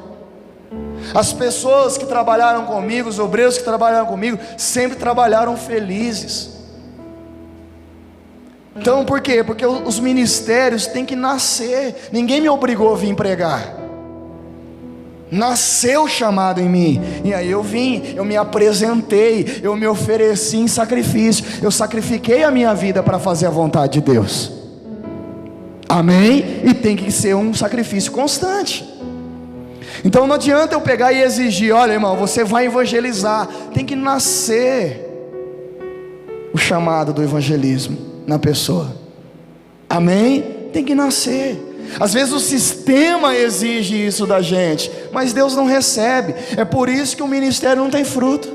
As pessoas que trabalharam comigo, os obreiros que trabalharam comigo, sempre trabalharam felizes. Então por quê? Porque os ministérios têm que nascer. Ninguém me obrigou a vir pregar, nasceu chamado em mim. E aí eu vim, eu me apresentei, eu me ofereci em sacrifício. Eu sacrifiquei a minha vida para fazer a vontade de Deus. Amém? E tem que ser um sacrifício constante. Então não adianta eu pegar e exigir: olha, irmão, você vai evangelizar. Tem que nascer o chamado do evangelismo na pessoa. Amém? Tem que nascer. Às vezes o sistema exige isso da gente, mas Deus não recebe. É por isso que o ministério não tem fruto.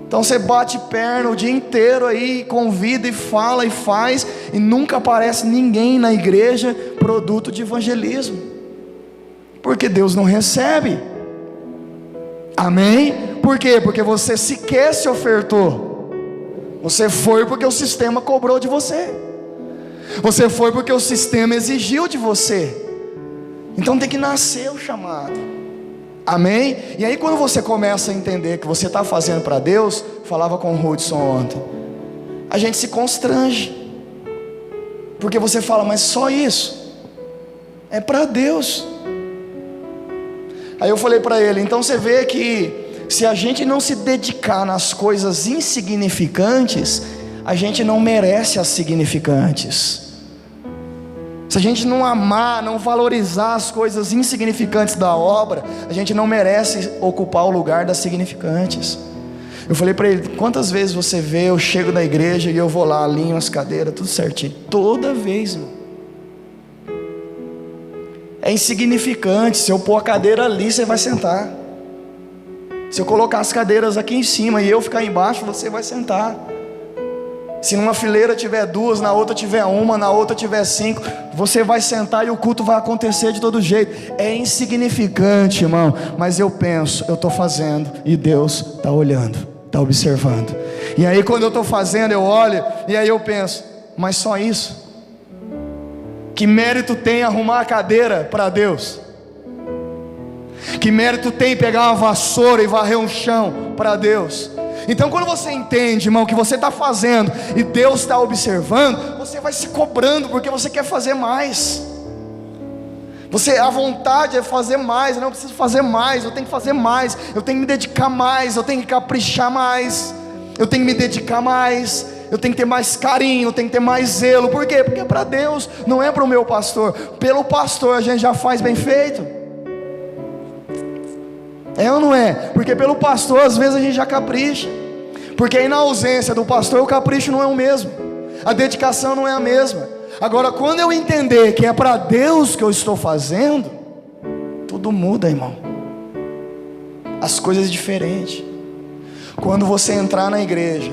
Então você bate perna o dia inteiro aí, convida e fala e faz, e nunca aparece ninguém na igreja produto de evangelismo, porque Deus não recebe. Amém? Por quê? Porque você sequer se ofertou. Você foi porque o sistema cobrou de você. Você foi porque o sistema exigiu de você. Então tem que nascer o chamado. Amém? E aí quando você começa a entender que você está fazendo para Deus, falava com o Hudson ontem, a gente se constrange, porque você fala: mas só isso? É para Deus. Aí eu falei para ele: então você vê que se a gente não se dedicar nas coisas insignificantes, a gente não merece as significantes. Se a gente não amar, não valorizar as coisas insignificantes da obra, a gente não merece ocupar o lugar das significantes. Eu falei para ele: quantas vezes você vê, eu chego da igreja e eu vou lá, alinho as cadeiras, tudo certinho. Toda vez, irmão. É insignificante. Se eu pôr a cadeira ali, você vai sentar. Se eu colocar as cadeiras aqui em cima e eu ficar embaixo, você vai sentar. Se numa fileira tiver 2, na outra tiver 1, na outra tiver 5, você vai sentar e o culto vai acontecer de todo jeito. É insignificante, irmão, mas eu penso: eu estou fazendo e Deus está olhando, está observando. E aí quando eu estou fazendo, eu olho e aí eu penso: mas só isso? Que mérito tem arrumar a cadeira para Deus? Que mérito tem pegar uma vassoura e varrer um chão para Deus? Então quando você entende, irmão, que você está fazendo e Deus está observando, você vai se cobrando, porque você quer fazer mais. A vontade é fazer mais. Eu não preciso fazer mais, eu tenho que fazer mais, eu tenho que me dedicar mais, eu tenho que caprichar mais, eu tenho que me dedicar mais, eu tenho que ter mais carinho, eu tenho que ter mais zelo. Por quê? Porque é para Deus, não é para o meu pastor. Pelo pastor a gente já faz bem feito. É ou não é? Porque pelo pastor às vezes a gente já capricha, porque aí na ausência do pastor o capricho não é o mesmo, a dedicação não é a mesma. Agora quando eu entender que é para Deus que eu estou fazendo, tudo muda, irmão. as coisas diferentes. Quando você entrar na igreja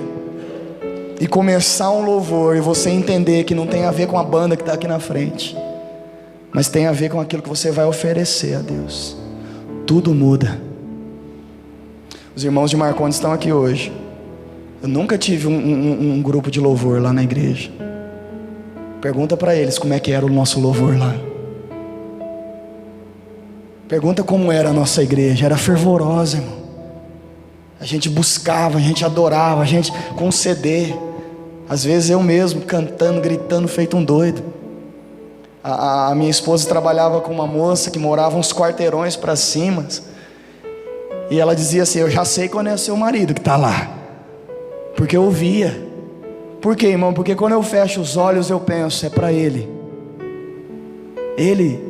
e começar um louvor, e você entender que não tem a ver com a banda que está aqui na frente, mas tem a ver com aquilo que você vai oferecer a Deus, tudo muda. Os irmãos de Marcondes estão aqui hoje. Eu nunca tive um grupo de louvor lá na igreja. Pergunta para eles como é que era o nosso louvor lá. Pergunta como era a nossa igreja. Era fervorosa, irmão. A gente buscava, a gente adorava, a gente com CD. Às vezes eu mesmo cantando, gritando, feito um doido. A minha esposa trabalhava com uma moça que morava uns quarteirões para cima. E ela dizia assim: eu já sei quando é seu marido que está lá, porque eu ouvia. Por quê, irmão? Porque quando eu fecho os olhos eu penso, é para Ele. Ele,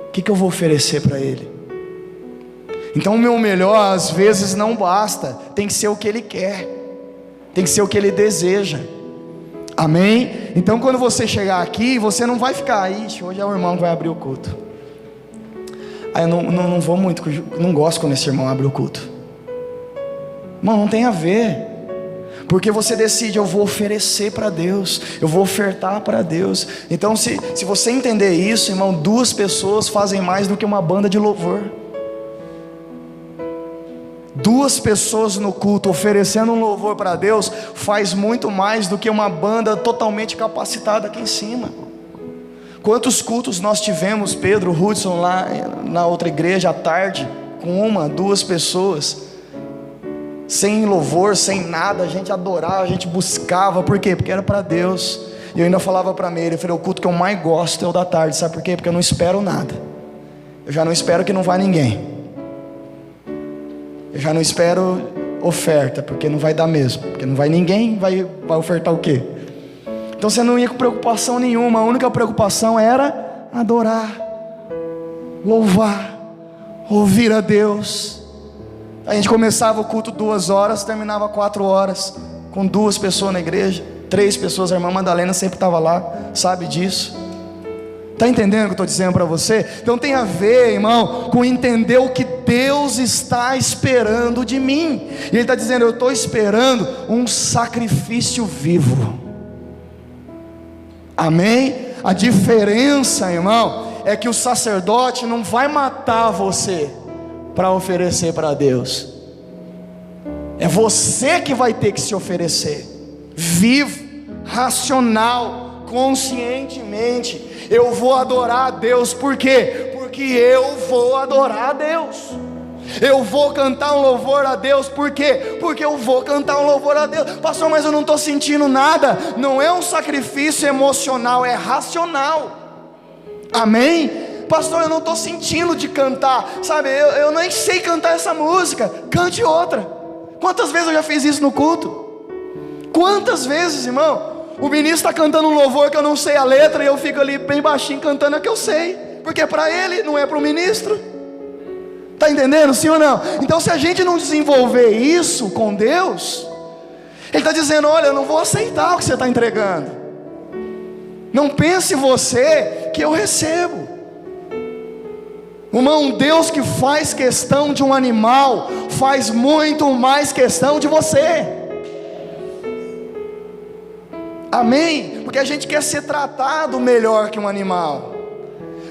o que eu vou oferecer para Ele? Então o meu melhor às vezes não basta, tem que ser o que Ele quer, tem que ser o que Ele deseja. Amém? Então quando você chegar aqui, você não vai ficar, ixi, hoje é o irmão que vai abrir o culto. Aí eu não vou muito, não gosto quando esse irmão abre o culto. Irmão, não tem a ver. Porque você decide, eu vou oferecer para Deus, eu vou ofertar para Deus. Então se você entender isso, irmão, 2 pessoas fazem mais do que uma banda de louvor. 2 pessoas no culto oferecendo um louvor para Deus faz muito mais do que uma banda totalmente capacitada aqui em cima. Quantos cultos nós tivemos, Pedro, Hudson, lá na outra igreja à tarde, com 1, 2 pessoas, sem louvor, sem nada, a gente adorava, a gente buscava. Por quê? Porque era para Deus. E eu ainda falava para Meire, eu falei, o culto que eu mais gosto é o da tarde. Sabe por quê? Porque eu não espero nada. Eu já não espero que não vá ninguém. Eu já não espero oferta, porque não vai dar mesmo. Porque não vai ninguém, vai ofertar o quê? Então você não ia com preocupação nenhuma. A única preocupação era adorar, louvar, ouvir a Deus. A gente começava o culto 2 horas, terminava 4 horas, com 2 pessoas na igreja, 3 pessoas. A irmã Madalena sempre estava lá, sabe disso. Está entendendo o que eu estou dizendo para você? Então tem a ver, irmão, com entender o que Deus está esperando de mim. E Ele está dizendo, eu estou esperando um sacrifício vivo. Amém? A diferença, irmão, é que o sacerdote não vai matar você para oferecer para Deus. É você que vai ter que se oferecer, vivo, racional, conscientemente. Eu vou adorar a Deus. Por quê? Porque eu vou adorar a Deus. Eu vou cantar um louvor a Deus. Por quê? Porque eu vou cantar um louvor a Deus. Pastor, mas eu não estou sentindo nada. Não é um sacrifício emocional, é racional. Amém? Pastor, eu não estou sentindo de cantar. Sabe, eu nem sei cantar essa música. Cante outra. Quantas vezes eu já fiz isso no culto? Quantas vezes, irmão? O ministro está cantando um louvor que eu não sei a letra, e eu fico ali bem baixinho cantando a que eu sei. Porque é para ele, não é para o ministro. Está entendendo, sim ou não? Então se a gente não desenvolver isso com Deus, Ele está dizendo, olha, eu não vou aceitar o que você está entregando. Não pense você que eu recebo. Um Deus que faz questão de um animal, faz muito mais questão de você. Amém? Porque a gente quer ser tratado melhor que um animal.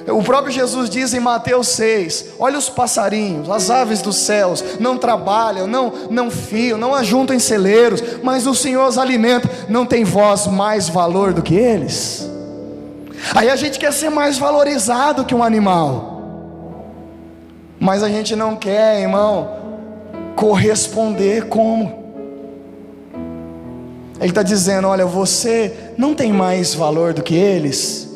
O próprio Jesus diz em Mateus 6, olha os passarinhos, as aves dos céus, não trabalham, não fiam, não ajuntam em celeiros, mas o Senhor os alimenta. Não tem vós mais valor do que eles? Aí a gente quer ser mais valorizado que um animal, mas a gente não quer, irmão, corresponder como? Ele está dizendo, olha, você não tem mais valor do que eles?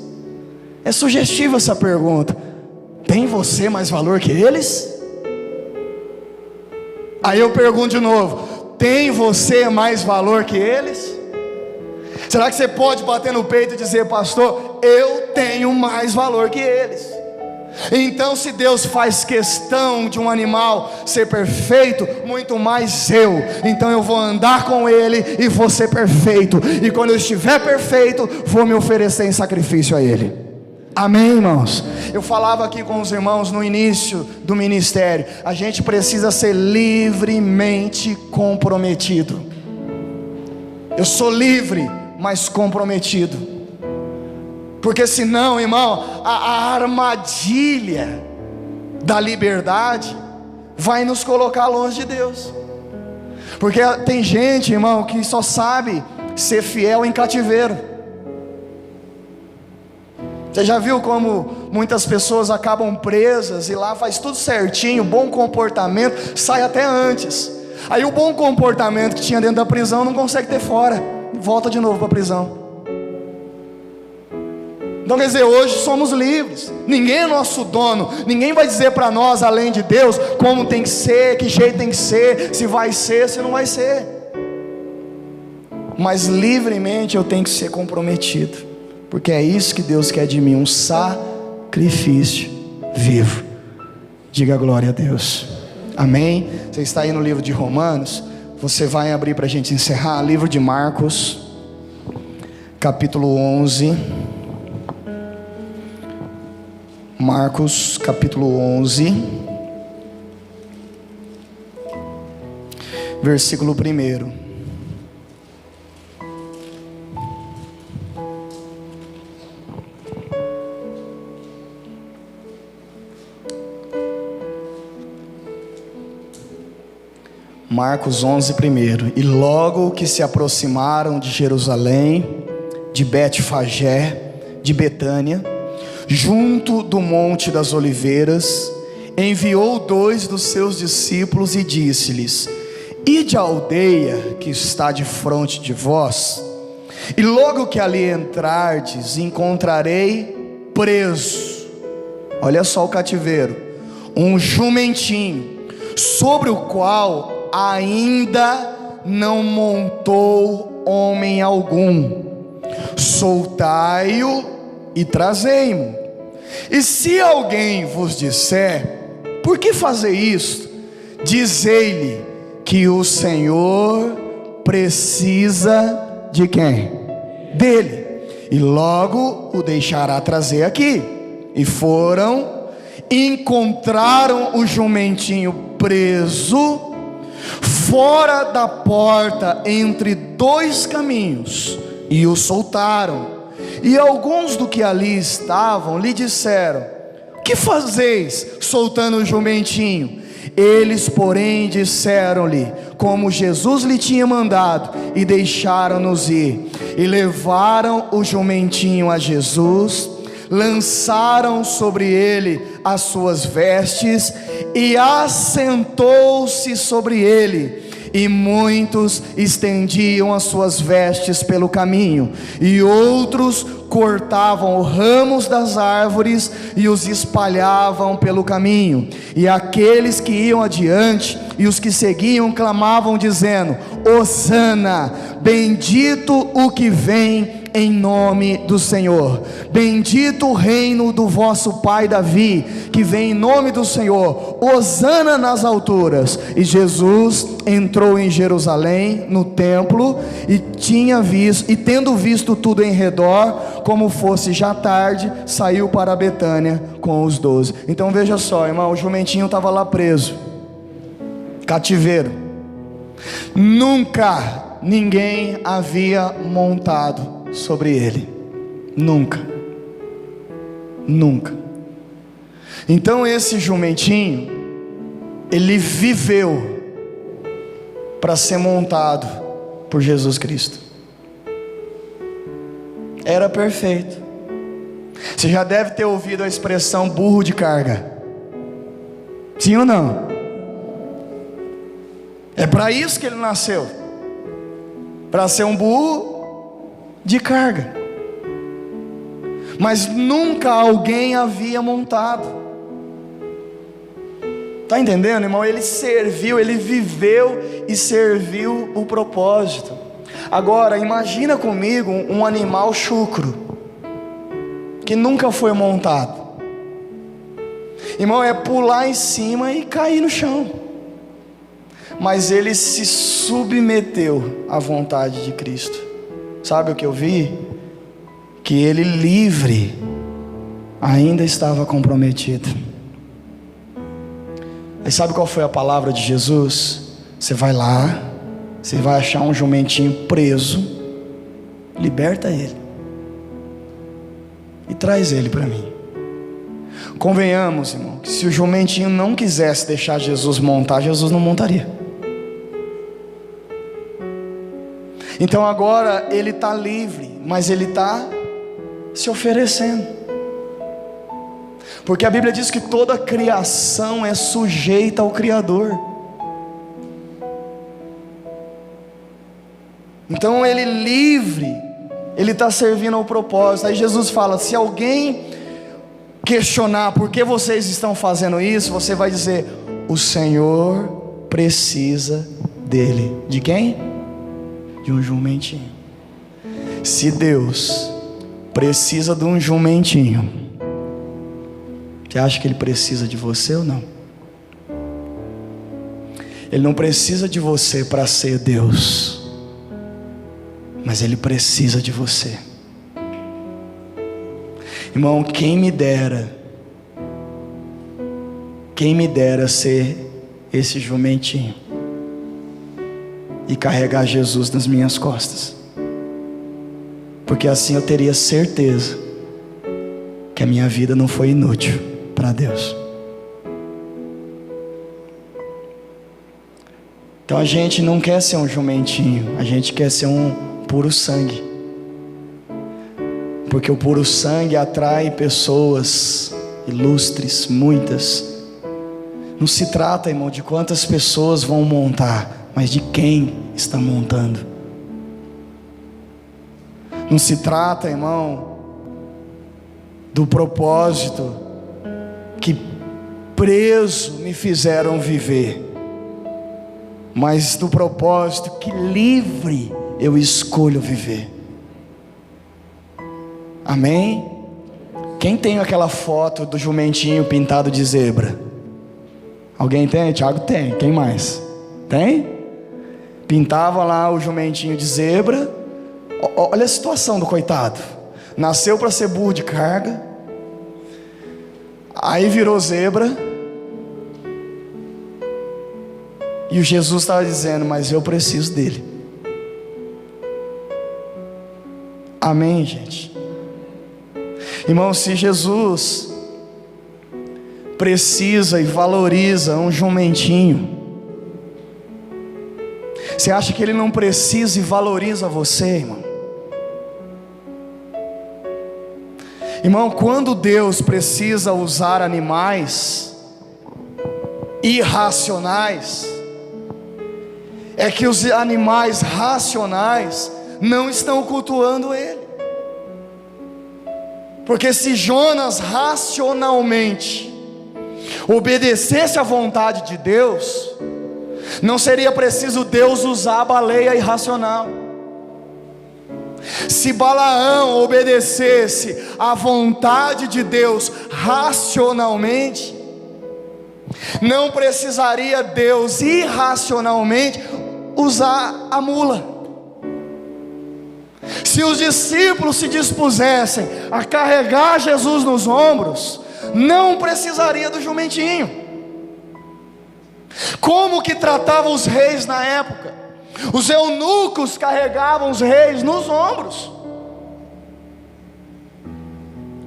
É sugestiva essa pergunta. Tem você mais valor que eles? Aí eu pergunto de novo, tem você mais valor que eles? Será que você pode bater no peito e dizer, pastor, eu tenho mais valor que eles? Então se Deus faz questão de um animal ser perfeito, muito mais eu. Então eu vou andar com Ele e vou ser perfeito. E quando eu estiver perfeito, vou me oferecer em sacrifício a Ele. Amém, irmãos? Eu falava aqui com os irmãos no início do ministério, a gente precisa ser livremente comprometido. Eu sou livre, mas comprometido, porque senão, irmão, a armadilha da liberdade vai nos colocar longe de Deus. Porque tem gente, irmão, que só sabe ser fiel em cativeiro. Você já viu como muitas pessoas acabam presas e lá faz tudo certinho, bom comportamento, sai até antes. Aí o bom comportamento que tinha dentro da prisão não consegue ter fora, volta de novo para a prisão. Então quer dizer, hoje somos livres, ninguém é nosso dono, ninguém vai dizer para nós, além de Deus, como tem que ser, que jeito tem que ser, se vai ser, se não vai ser. Mas livremente eu tenho que ser comprometido, porque é isso que Deus quer de mim, um sacrifício vivo. Diga glória a Deus. Amém? Você está aí no livro de Romanos, você vai abrir para a gente encerrar, livro de Marcos, capítulo 11. Marcos capítulo 11, versículo 1. Marcos 11, 1. E logo que se aproximaram de Jerusalém, de Betfagé, de Betânia, junto do Monte das Oliveiras, enviou 2 dos seus discípulos e disse-lhes: ide à aldeia que está defronte de vós, e logo que ali entrardes, encontrarei preso, olha só o cativeiro, um jumentinho, sobre o qual ainda não montou homem algum. Soltai-o e trazei-mo. E se alguém vos disser: por que fazer isto? Dizei-lhe que o Senhor precisa de quem? Dele, e logo o deixará trazer aqui. E foram, encontraram o jumentinho preso fora da porta entre 2 caminhos, e o soltaram. E alguns do que ali estavam lhe disseram: que fazeis soltando o jumentinho? Eles, porém, disseram-lhe como Jesus lhe tinha mandado, e deixaram-nos ir. E levaram o jumentinho a Jesus, lançaram sobre ele as suas vestes, e assentou-se sobre ele. E muitos estendiam as suas vestes pelo caminho, e outros cortavam ramos das árvores e os espalhavam pelo caminho. E aqueles que iam adiante e os que seguiam clamavam dizendo: Hosana, bendito o que vem em nome do Senhor, bendito o reino do vosso pai Davi, que vem em nome do Senhor, Hosana nas alturas. E Jesus entrou em Jerusalém, no templo, e tendo visto tudo em redor, como fosse já tarde, saiu para Betânia com os 12. Então veja só, irmão, o jumentinho estava lá preso, cativeiro. Nunca ninguém havia montado sobre ele, nunca. Então esse jumentinho, ele viveu para ser montado por Jesus Cristo. Era perfeito. Você já deve ter ouvido a expressão burro de carga, sim ou não? É para isso que ele nasceu, para ser um burro de carga. Mas nunca alguém havia montado. Está entendendo, irmão? Ele serviu, ele viveu e serviu o propósito. Agora imagina comigo um animal chucro que nunca foi montado. Irmão, é pular em cima e cair no chão. Mas ele se submeteu à vontade de Cristo. Sabe o que eu vi? Que ele livre ainda estava comprometido. Aí sabe qual foi a palavra de Jesus? Você vai lá, você vai achar um jumentinho preso, liberta ele e traz ele para mim. Convenhamos, irmão, que se o jumentinho não quisesse deixar Jesus montar, Jesus não montaria. Então agora ele está livre, mas ele está se oferecendo, porque a Bíblia diz que toda a criação é sujeita ao Criador. Então ele livre, ele está servindo ao propósito. Aí Jesus fala: se alguém questionar por que vocês estão fazendo isso, você vai dizer: o Senhor precisa dele. De quem? De um jumentinho. Se Deus precisa de um jumentinho, você acha que Ele precisa de você ou não? Ele não precisa de você para ser Deus, mas Ele precisa de você. Irmão, quem me dera ser esse jumentinho e carregar Jesus nas minhas costas, porque assim eu teria certeza que a minha vida não foi inútil para Deus. Então a gente não quer ser um jumentinho, a gente quer ser um puro sangue, porque o puro sangue atrai pessoas ilustres, muitas. Não se trata, irmão, de quantas pessoas vão montar, mas de quem está montando. Não se trata, irmão, do propósito que preso me fizeram viver, mas do propósito que livre eu escolho viver. Amém? Quem tem aquela foto do jumentinho pintado de zebra? Alguém tem? Tiago tem. Quem mais? Tem? Pintava lá o jumentinho de zebra. Olha a situação do coitado. Nasceu para ser burro de carga, aí virou zebra, e o Jesus estava dizendo: mas eu preciso dele. Amém, gente? Irmão, se Jesus precisa e valoriza um jumentinho, você acha que Ele não precisa e valoriza você, irmão? Irmão, quando Deus precisa usar animais irracionais, é que os animais racionais não estão cultuando Ele. Porque se Jonas racionalmente obedecesse à vontade de Deus, não seria preciso Deus usar a baleia irracional. Se Balaão obedecesse à vontade de Deus racionalmente, não precisaria Deus irracionalmente usar a mula. Se os discípulos se dispusessem a carregar Jesus nos ombros, não precisaria do jumentinho. Como que tratavam os reis na época? Os eunucos carregavam os reis nos ombros.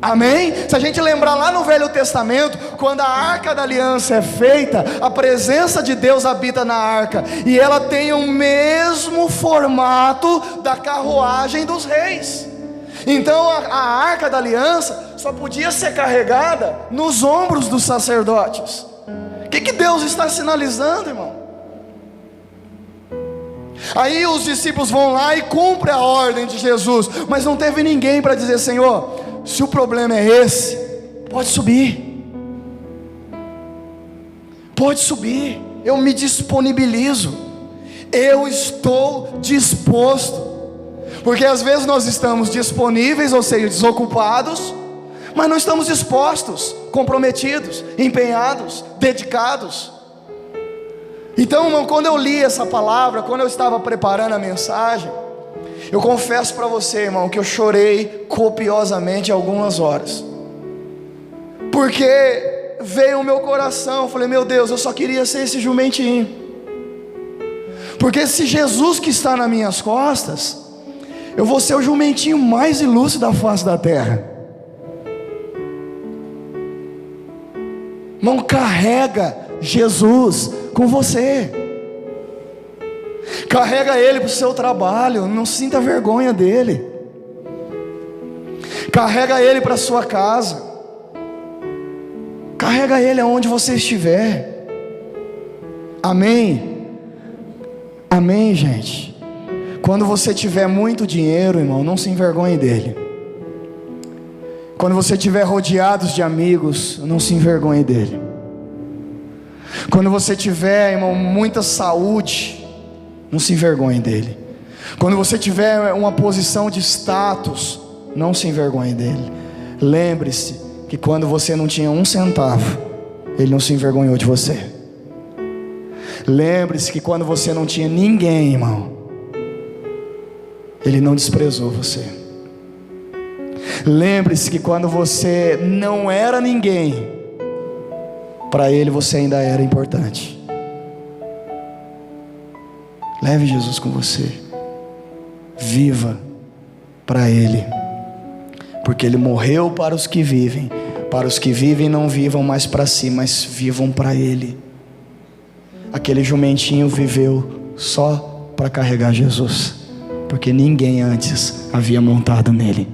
Amém? Se a gente lembrar lá no Velho Testamento, quando a Arca da Aliança é feita, a presença de Deus habita na arca, e ela tem o mesmo formato da carruagem dos reis. Então a Arca da Aliança só podia ser carregada nos ombros dos sacerdotes. O que Deus está sinalizando, irmão? Aí os discípulos vão lá e cumprem a ordem de Jesus, mas não teve ninguém para dizer: Senhor, se o problema é esse, pode subir, eu me disponibilizo, eu estou disposto. Porque às vezes nós estamos disponíveis, ou seja, desocupados, mas não estamos dispostos, comprometidos, empenhados, dedicados. Então, irmão, quando eu li essa palavra, quando eu estava preparando a mensagem, eu confesso para você, irmão, que eu chorei copiosamente algumas horas. porque veio o meu coração, eu falei, meu Deus, eu só queria ser esse jumentinho, porque se Jesus que está nas minhas costas, eu vou ser o jumentinho mais ilustre da face da terra. Não carrega Jesus com você, carrega Ele para o seu trabalho, não sinta vergonha dele, carrega Ele para a sua casa, carrega Ele aonde você estiver. Amém? Amém, gente? Quando você tiver muito dinheiro, irmão, não se envergonhe dele. Quando você estiver rodeado de amigos, não se envergonhe dele. Quando você tiver, irmão, muita saúde, não se envergonhe dele. Quando você tiver uma posição de status, não se envergonhe dele. Lembre-se que quando você não tinha um centavo, ele não se envergonhou de você. Lembre-se que quando você não tinha ninguém, irmão, ele não desprezou você. Lembre-se que quando você não era ninguém, para Ele você ainda era importante. Leve Jesus com você. Viva para Ele, porque Ele morreu para os que vivem. Para os que vivem, não vivam mais para si, mas vivam para Ele. Aquele jumentinho viveu só para carregar Jesus, porque ninguém antes havia montado nele.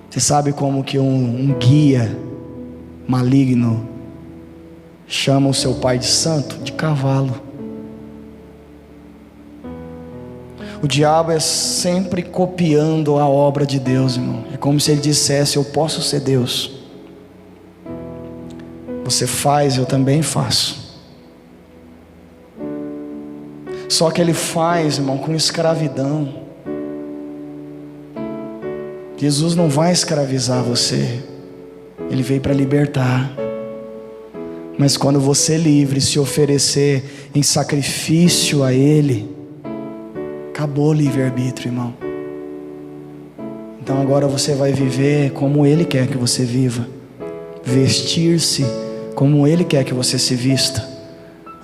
Você sabe como que um guia maligno chama o seu pai de santo? De cavalo. O diabo é sempre copiando a obra de Deus, irmão. É como se ele dissesse, eu posso ser Deus. Você faz, eu também faço. Só que ele faz, irmão, com escravidão. Jesus não vai escravizar você, Ele veio para libertar. Mas quando você livre, se oferecer em sacrifício a Ele, acabou o livre-arbítrio, irmão. Então agora você vai viver como Ele quer que você viva, vestir-se como Ele quer que você se vista,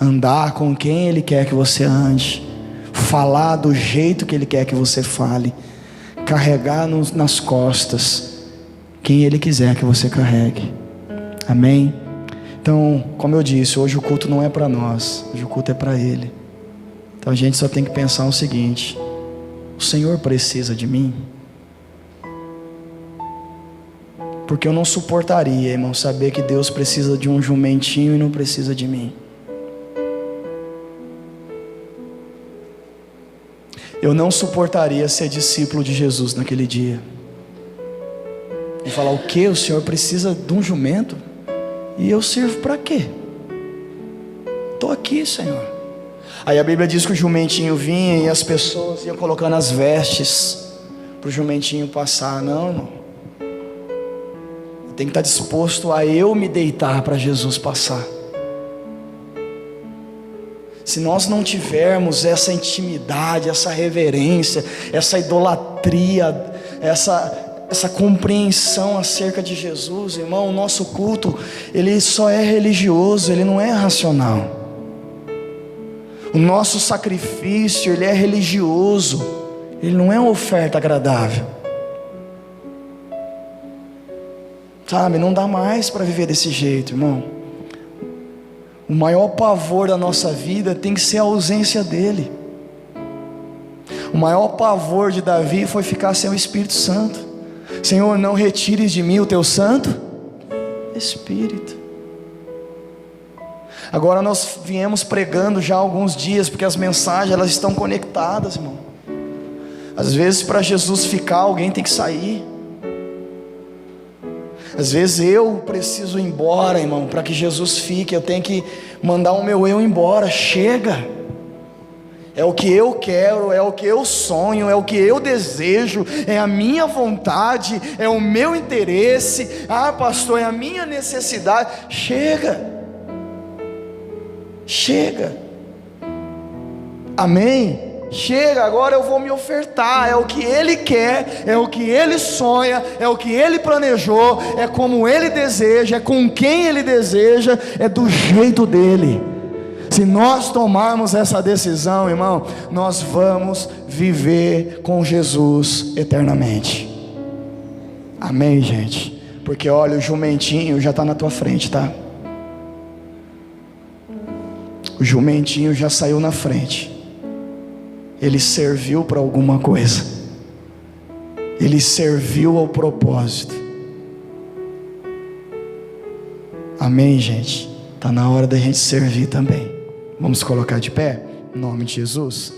andar com quem Ele quer que você ande, falar do jeito que Ele quer que você fale, carregar nas costas quem Ele quiser que você carregue. Amém? Então, como eu disse, hoje o culto não é para nós, hoje o culto é para Ele. Então a gente só tem que pensar o seguinte: o Senhor precisa de mim? Porque eu não suportaria, irmão, saber que Deus precisa de um jumentinho e não precisa de mim. Eu não suportaria ser discípulo de Jesus naquele dia e falar, o que? O Senhor precisa de um jumento? E eu sirvo para quê? Estou aqui, Senhor. Aí a Bíblia diz que o jumentinho vinha e as pessoas iam colocando as vestes para o jumentinho passar. Não, irmão, eu tenho que estar disposto a eu me deitar para Jesus passar. Se nós não tivermos essa intimidade, essa reverência, essa idolatria, essa compreensão acerca de Jesus, irmão, o nosso culto, ele só é religioso, ele não é racional. O nosso sacrifício, ele é religioso, ele não é uma oferta agradável. Sabe, não dá mais para viver desse jeito, irmão. O maior pavor da nossa vida tem que ser a ausência dele. O maior pavor de Davi foi ficar sem o Espírito Santo. Senhor, não retires de mim o teu Santo Espírito. Agora nós viemos pregando já há alguns dias, porque as mensagens elas estão conectadas, irmão. Às vezes para Jesus ficar, alguém tem que sair. Às vezes eu preciso ir embora, irmão, para que Jesus fique. Eu tenho que mandar o meu eu embora. Chega. É o que eu quero, é o que eu sonho, é o que eu desejo, é a minha vontade, é o meu interesse. Ah, pastor, é a minha necessidade. Chega. Chega. Amém? Chega, agora eu vou me ofertar. É o que Ele quer, é o que Ele sonha, é o que Ele planejou, é como Ele deseja, é com quem Ele deseja, é do jeito dEle. Se nós tomarmos essa decisão, irmão, nós vamos viver com Jesus eternamente. Amém, gente? Porque olha, o jumentinho já está na tua frente, tá? O jumentinho já saiu na frente. Ele serviu para alguma coisa. Ele serviu ao propósito. Amém, gente? Está na hora da gente servir também. Vamos colocar de pé? Em nome de Jesus.